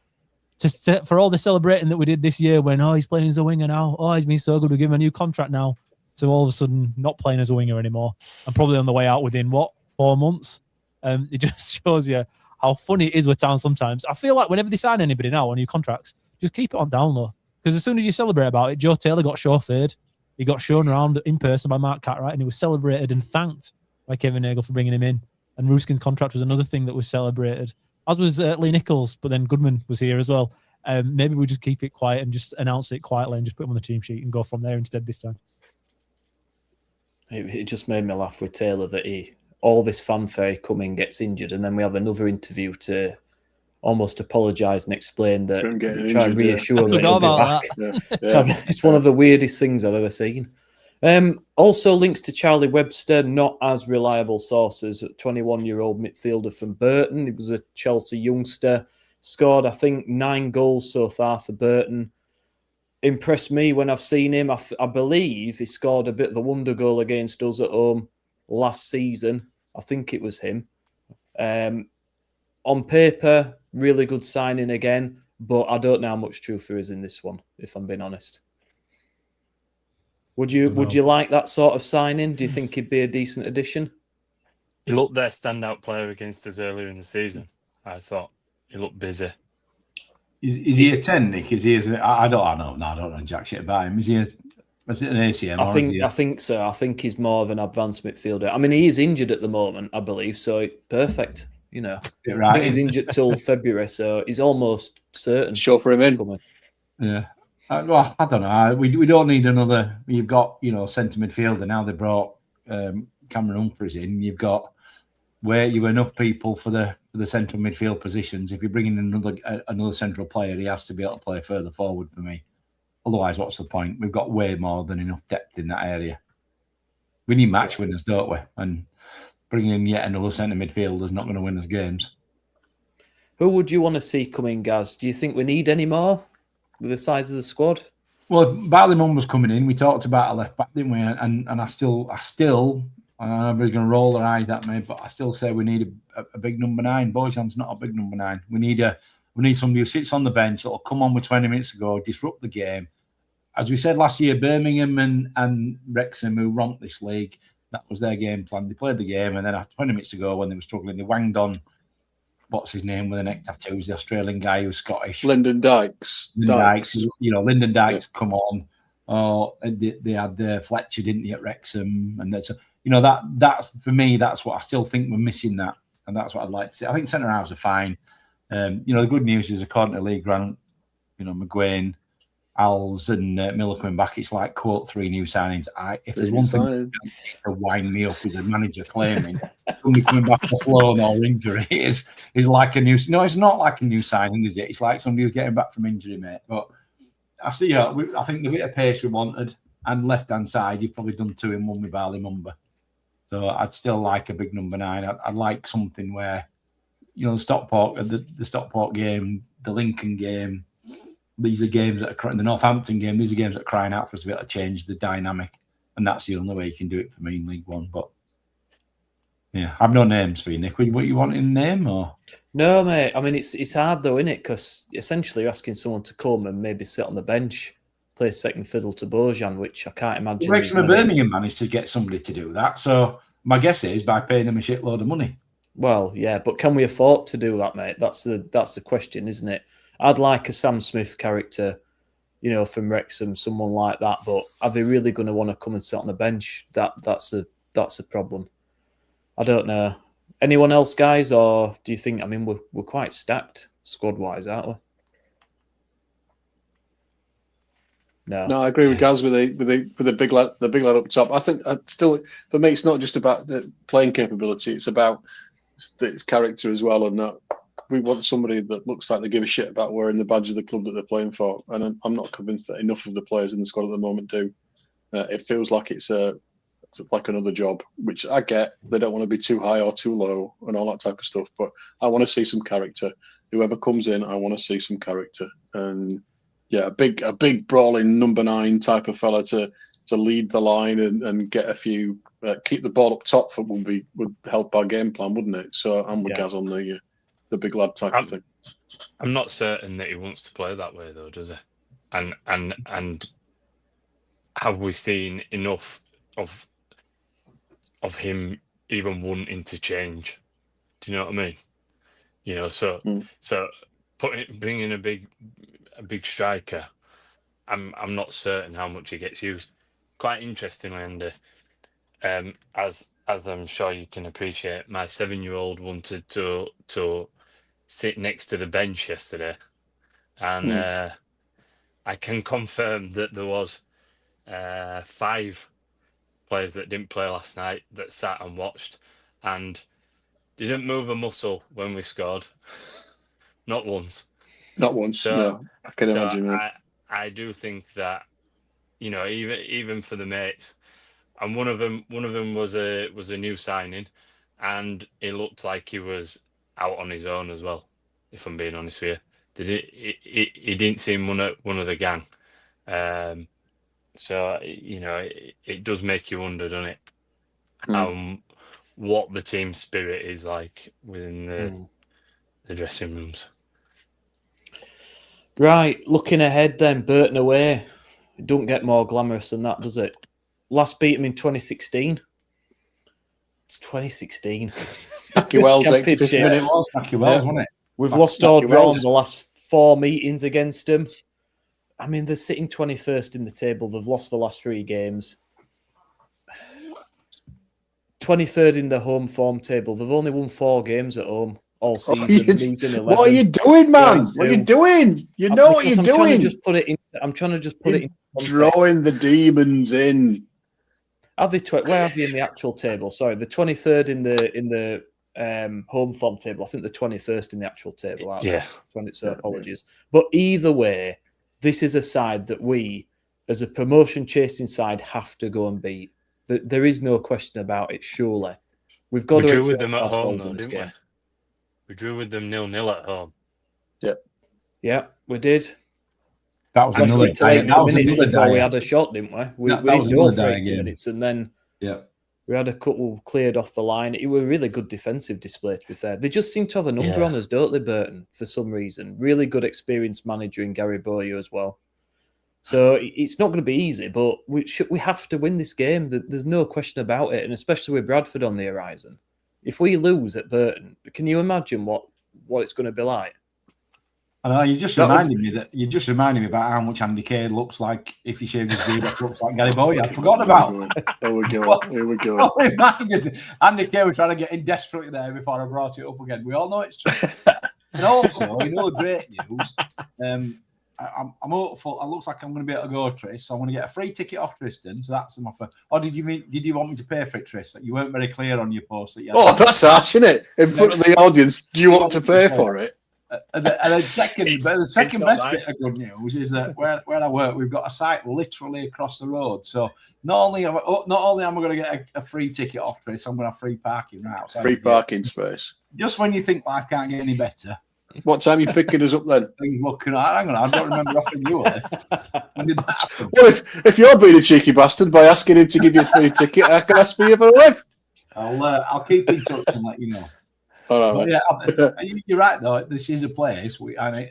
for all the celebrating that we did this year when, he's playing as a winger now, he's been so good, we give him a new contract now, so all of a sudden not playing as a winger anymore, and probably on the way out within, 4 months? It just shows you how funny it is with Town sometimes. I feel like whenever they sign anybody now on new contracts, just keep it on down low. Because as soon as you celebrate about it, Joe Taylor got chauffeured. He got shown around in person by Mark Cartwright, and he was celebrated and thanked by Kevin Nagle for bringing him in. And Ruskin's contract was another thing that was celebrated, as was Lee Nichols, but then Goodman was here as well. Maybe we just keep it quiet and just announce it quietly and just put him on the team sheet and go from there instead this time. It just made me laugh with Taylor that all this fanfare coming gets injured, and then we have another interview to almost apologise and explain that, try and reassure that he'll be back. Yeah. It's one of the weirdest things I've ever seen. Also links to Charlie Webster, not as reliable sources. 21-year-old midfielder from Burton. He was a Chelsea youngster. Scored, I think, 9 goals so far for Burton. Impressed me when I've seen him. I believe he scored a bit of a wonder goal against us at home last season. I think it was him. On paper, really good signing again, but I don't know how much truth there is in this one, if I'm being honest. Would you like that sort of signing? Do you think he'd be a decent addition? He looked their standout player against us earlier in the season. I thought he looked busy. Is he a 10, Nick? Is he? I don't know jack shit about him. Is it an ACM? I think so. I think he's more of an advanced midfielder. I mean, he is injured at the moment, I believe. So perfect. You know, right. I think he's injured till February, so he's almost certain. Sure for him in. Coming. Yeah. Well, I don't know. We don't need another. You've got centre midfielder now. They brought Cameron Humphreys in. You've got enough people for the central midfield positions. If you're bringing in another central player, he has to be able to play further forward for me. Otherwise, what's the point? We've got way more than enough depth in that area. We need match winners, don't we? And bringing in yet another centre midfielder is not going to win us games. Who would you want to see coming, Gaz? Do you think we need any more with the size of the squad? Well, Barleyman was coming in. We talked about a left back, didn't we? And I still, everybody's going to roll their eyes at me, but I still say we need a big number 9. Bojan's not a big number 9. We need somebody who sits on the bench that'll come on with 20 minutes to go, disrupt the game. As we said last year, Birmingham and Wrexham, who romped this league, that was their game plan. They played the game, and then after 20 minutes to go, when they were struggling, they wanged on, what's his name with the neck tattoos, the Australian guy who's Scottish. Lyndon Dykes. Lyndon Dykes, come on. Oh, they had Fletcher, didn't they, at Wrexham? And that's that's for me. That's what I still think we're missing, that, and that's what I'd like to see. I think centre halves are fine. The good news is, according to Lee Grant, McGuane, Alves, and Miller coming back, it's like, quote, 3 new signings. If there's one thing to wind me up with a manager claiming somebody coming back off loan or injury is like a new. No, it's not like a new signing, is it? It's like somebody who's getting back from injury, mate. But I see. I think the bit of pace we wanted, and left hand side, you've probably done 2 in 1 with Barley Mumba. So I'd still like a big number 9. I'd like something where, the Stockport game, the Lincoln game. These are games that are the Northampton game. These are games that are crying out for us to be able to change the dynamic, and that's the only way you can do it for me in League One. But yeah, I've no names for you, Nick. What you want in name or? No, mate. I mean, it's hard though, isn't it? Because essentially you're asking someone to come and maybe sit on the bench, play second fiddle to Bojan, which I can't imagine. Wrexham and Birmingham managed to get somebody to do that, so my guess is by paying them a shitload of money. Well, yeah, but can we afford to do that, mate? That's the question, isn't it? I'd like a Sam Smith character, from Wrexham, someone like that. But are they really going to want to come and sit on the bench? That's a problem. I don't know. Anyone else, guys, or do you think? I mean, we're quite stacked squad wise, aren't we? No, I agree with Gaz with the big lad up top. I think still, for me, it's not just about the playing capability; it's about its character as well, and that. We want somebody that looks like they give a shit about wearing the badge of the club that they're playing for, and I'm not convinced that enough of the players in the squad at the moment do. It feels like it's like another job, which I get. They don't want to be too high or too low and all that type of stuff, but I want to see some character. Whoever comes in, I want to see some character, and yeah, a big brawling number 9 type of fella to lead the line and get a few, keep the ball up top would help our game plan, wouldn't it? So I'm with Gaz on the big lad type of thing. I'm not certain that he wants to play that way though, does he? And have we seen enough of him even wanting to change? Do you know what I mean? So bringing a big striker, I'm not certain how much he gets used. Quite interestingly, Andy, as I'm sure you can appreciate, my 7-year-old wanted to sit next to the bench yesterday, and I can confirm that there was 5 players that didn't play last night that sat and watched and didn't move a muscle when we scored. Not once. Not once. So, no, I can imagine. I do think that, you know, even for the mates, and one of them was a new signing, and it looked like he was out on his own as well. If I'm being honest with you, he didn't seem one of the gang. So you know, it does make you wonder, doesn't it? What the team spirit is like within the dressing rooms. Right, looking ahead then, Burton away. It don't get more glamorous than that, does it? Last beat him in 2016. It's 2016. Aki Wells, 85th minute. Aki Wells, wasn't it? We've lost or drawn the last 4 meetings against them. I mean, they're sitting 21st in the table. They've lost the last 3 games. 23rd in the home form table. They've only won 4 games at home all season. What are you doing, man? What are you doing? You know what you're doing. I'm trying to just put it in. Drawing the demons in. Where are they in the actual table? Sorry, the 23rd in the home form table. I think the 21st in the actual table. So apologies. But either way, this is a side that we, as a promotion chasing side, have to go and beat. There is no question about it. Surely, we've got to. We drew with them at home, though, didn't we? We drew with them 0-0 at home. Yeah, we did. That was another minutes before we had a shot, didn't we? We didn't go for 80 minutes, and then we had a couple cleared off the line. It was a really good defensive display, to be fair. They just seem to have a number on us, don't they, Burton, for some reason? Really good experienced manager in Gary Bowyer as well. So it's not going to be easy, but we have to win this game. There's no question about it, and especially with Bradford on the horizon. If we lose at Burton, can you imagine what it's going to be like? I know you just reminded me about how much Andy Kay looks like if he shaved his beard. Looks like Gary Bowyer. I forgot about. Here we go. Here we go. Andy Kay was trying to get in desperately there before I brought it up again. We all know it's true. And also, you know, the great news. I'm hopeful. It looks like I'm going to be able to go, Tris. So I'm going to get a free ticket off Tristan. So that's an offer. Or did you want me to pay for it, Tris? You weren't very clear on your post. That's harsh, isn't it? In front of the audience, do you want to pay for it? And then the second best bit of good news is that where I work, we've got a site literally across the road. So not only am I going to get a free ticket off Tris, I'm going to have free parking right outside. Free parking space. Just when you think life can't get any better. What time are you picking us up then? Things looking. Hang on, I don't remember offering you a lift. When did that happen? Well, if you're being a cheeky bastard by asking him to give you a free ticket, I can ask for you for a lift. I'll keep in touch and let you know. All right. You're right though. This is a place. Like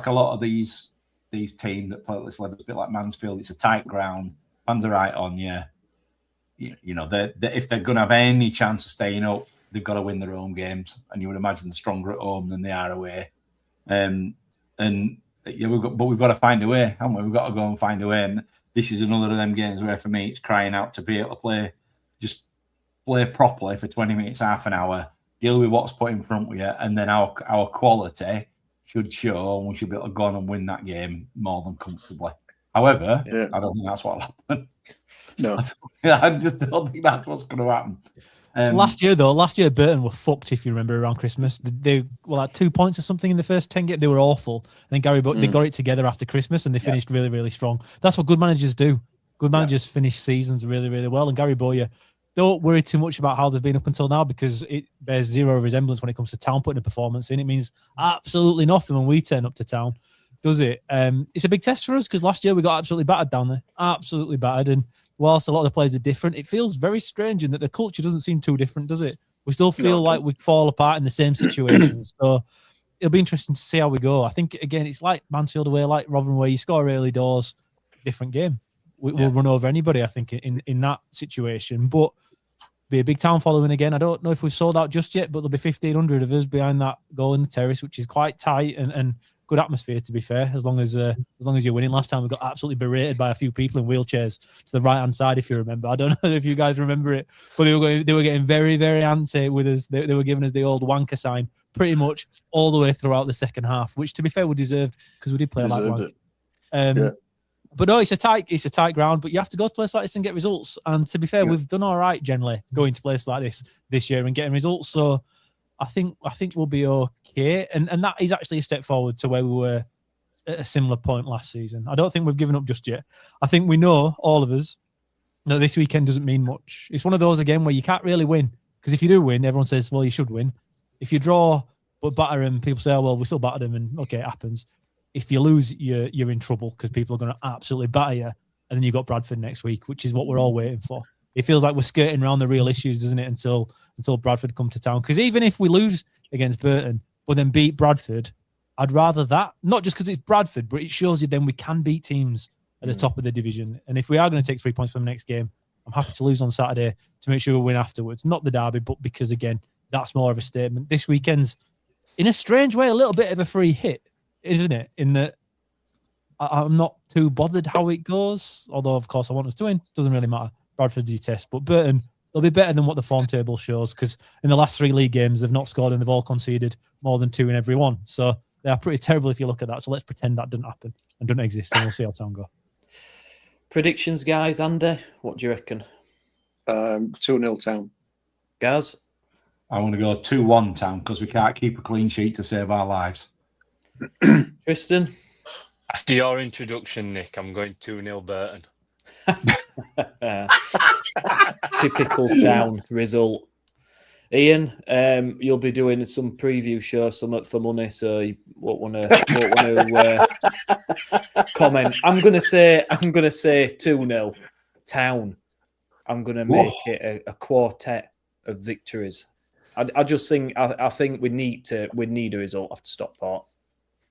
a lot of these teams that play at this level, it's a bit like Mansfield. It's a tight ground. Fans are right on you. You know, if they're going to have any chance of staying up, they've got to win their home games, and you would imagine they're stronger at home than they are away. We've got to find a way, haven't we? We've got to go and find a way. And this is another of them games where, for me, it's crying out to be able to play properly for 20 minutes, half an hour, deal with what's put in front of you, and then our quality should show, and we should be able to go on and win that game more than comfortably. However, I don't think that's what will happen. No, I just don't think that's what's going to happen. Last year Burton were fucked, if you remember, around Christmas. They were like 2 points or something in the first 10 games. They were awful. And then they got it together after Christmas, and they finished really, really strong. That's what good managers do. Good managers finish seasons really, really well. And Gary Bowyer, don't worry too much about how they've been up until now, because it bears zero resemblance when it comes to Town putting a performance in. It means absolutely nothing when we turn up to Town, does it? It's a big test for us, because last year we got absolutely battered down there. Absolutely battered. And whilst a lot of the players are different, it feels very strange in that the culture doesn't seem too different, does it? We still feel like we fall apart in the same situations. So it'll be interesting to see how we go. I think, again, it's like Mansfield away, like Rotherham away. You score early doors, different game. We'll run over anybody, I think, in that situation. But be a big Town following again. I don't know if we've sold out just yet, but there'll be 1,500 of us behind that goal in the terrace, which is quite tight and good atmosphere, to be fair, as long as you're winning. Last time we got absolutely berated by a few people in wheelchairs to the right hand side, if you remember. I don't know if you guys remember it, but they were getting very, very antsy with us. They were giving us the old wanker sign pretty much all the way throughout the second half, which, to be fair, we deserved because we did play like wank. But no, it's a tight ground. But you have to go to places like this and get results. And to be fair, we've done all right generally going to places like this year and getting results. So I think we'll be okay. And that is actually a step forward to where we were at a similar point last season. I don't think we've given up just yet. I think we know, all of us, that this weekend doesn't mean much. It's one of those again where you can't really win, because if you do win, everyone says, well, you should win. If you draw but batter them, people say, oh, well, we still battered them, and okay, it happens. If you lose, you're in trouble because people are going to absolutely batter you. And then you've got Bradford next week, which is what we're all waiting for. It feels like we're skirting around the real issues, doesn't it, until Bradford come to town. Because even if we lose against Burton, but then beat Bradford, I'd rather that. Not just because it's Bradford, but it shows you then we can beat teams at the top of the division. And if we are going to take 3 points from the next game, I'm happy to lose on Saturday to make sure we win afterwards. Not the derby, but because, again, that's more of a statement. This weekend's, in a strange way, a little bit of a free hit, isn't it? In that I'm not too bothered how it goes, although, of course, I want us to win. Doesn't really matter. Bradford's your test. But Burton, they'll be better than what the form table shows, because in the last 3 league games, they've not scored and they've all conceded more than 2 in every one. So they are pretty terrible if you look at that. So let's pretend that didn't happen and doesn't exist, and we'll see how town go. Predictions, guys. Andy, what do you reckon? 2-0 town. Gaz? I want to go 2-1 town, because we can't keep a clean sheet to save our lives. Tristan? After your introduction, Nick, I'm going 2-0 Burton. Typical town result. Ian, you'll be doing some preview show, something for money, so you won't want to comment. I'm gonna say 2-0 town. I'm gonna make it a quartet of victories. I just think I think we need a result after Stockport.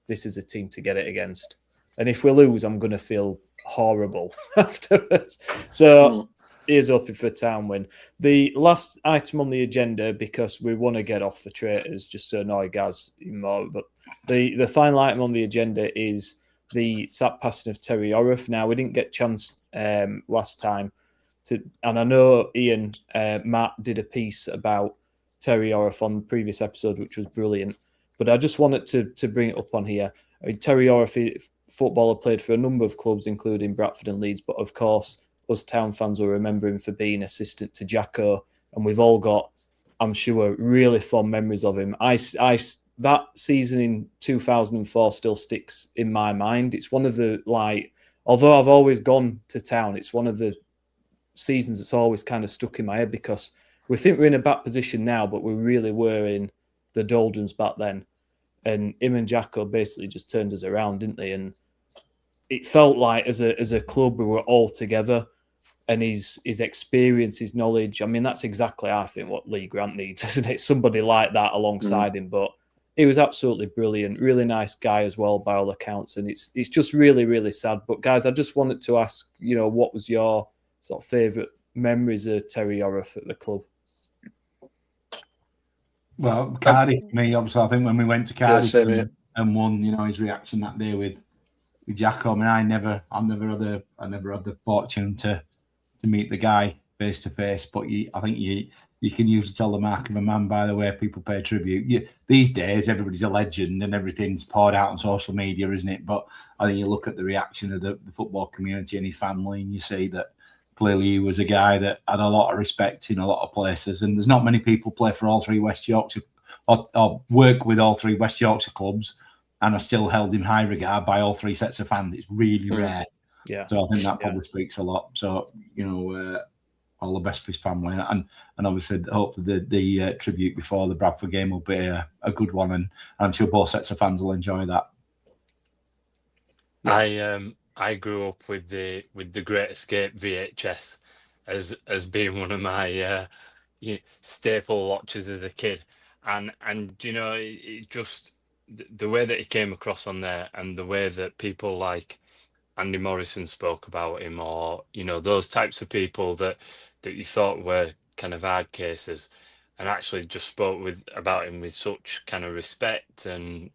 This is a team to get it against, and if we lose, I'm gonna feel horrible afterwards. So here's hoping for a town win. The last item on the agenda, because we want to get off the traitors, just so annoy Gaz more, but the final item on the agenda is the sap passing of Terry Orrough. Now, we didn't get a chance last time and I know Ian, Matt did a piece about Terry Orrough on the previous episode, which was brilliant, but I just wanted to bring it up on here. I mean, Terry Orrough, footballer, played for a number of clubs, including Bradford and Leeds, but of course, us town fans will remember him for being assistant to Jacko, and we've all got, I'm sure, really fond memories of him. That season in 2004 still sticks in my mind. It's one of the, although I've always gone to town, it's one of the seasons that's always kind of stuck in my head, because we think we're in a bad position now, but we really were in the doldrums back then. And him and Jacko basically just turned us around, didn't they? And it felt like as a club we were all together. And his experience, his knowledge, I mean, that's exactly, I think, what Lee Grant needs, isn't it? Somebody like that alongside him. But he was absolutely brilliant, really nice guy as well, by all accounts. And it's just really, really sad. But guys, I just wanted to ask, what was your sort of favourite memories of Terry Orrough at the club? Well, Cardiff, me, obviously, I think when we went to Cardiff and won, his reaction that day with Jacko. I mean, I never had the fortune to meet the guy face to face, but I think you can usually tell the mark of a man by the way people pay tribute. These days, everybody's a legend and everything's poured out on social media, isn't it? But I think you look at the reaction of the football community and his family, and you see that clearly he was a guy that had a lot of respect in a lot of places. And there's not many people play for all three West Yorkshire or work with all three West Yorkshire clubs and are still held in high regard by all three sets of fans. It's really rare. Yeah. So I think that probably speaks a lot. So, all the best for his family. And obviously, hopefully the tribute before the Bradford game will be a good one. And I'm sure both sets of fans will enjoy that. I grew up with the Great Escape VHS as being one of my staple watches as a kid, and it just the way that he came across on there, and the way that people like Andy Morrison spoke about him, or those types of people that you thought were kind of hard cases, and actually just spoke about him with such kind of respect and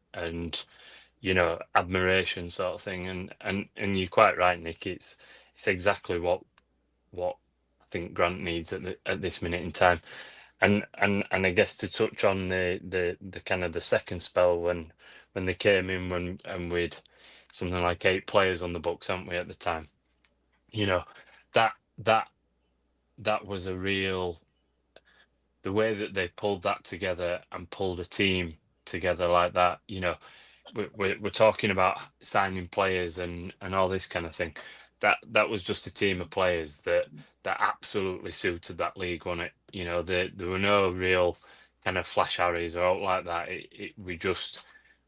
admiration sort of thing. And you're quite right, Nick. It's exactly what I think Grant needs at this minute in time. And I guess to touch on the kind of the second spell when they came in and we'd something like 8 players on the books, haven't we, at the time? That was a real, the way that they pulled that together and pulled a team together like that. We're talking about signing players and all this kind of thing. That was just a team of players that absolutely suited that league, wasn't it? There were no real kind of flash Harrys or out like that.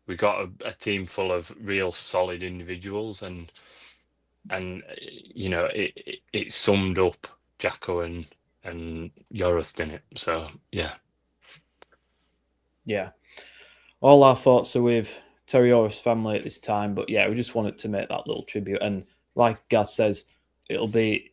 We got a team full of real solid individuals, and it summed up Jacko and Yorath, didn't it? So yeah. All our thoughts are with Terry Yorath's family at this time, but yeah, we just wanted to make that little tribute. And like Gaz says, it'll be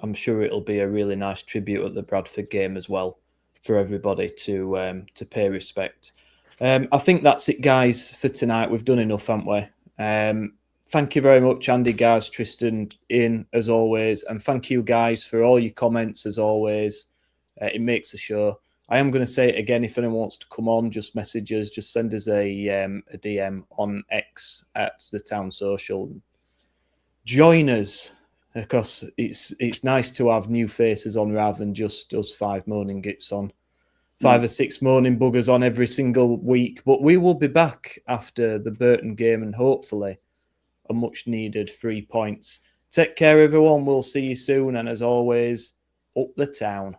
I'm sure it'll be a really nice tribute at the Bradford game as well for everybody to pay respect. I think that's it, guys, for tonight. We've done enough, haven't we? Thank you very much, Andy, Gaz, Tristan, Ian, as always. And thank you, guys, for all your comments, as always. It makes the show. I am going to say it again. If anyone wants to come on, just message us. Just send us a DM on X at the Town Social. Join us, because it's nice to have new faces on rather than just us 5 moaning gits on. 5 or 6 moaning buggers on every single week. But we will be back after the Burton game and hopefully a much needed 3 points. Take care, everyone. We'll see you soon. And as always, up the town.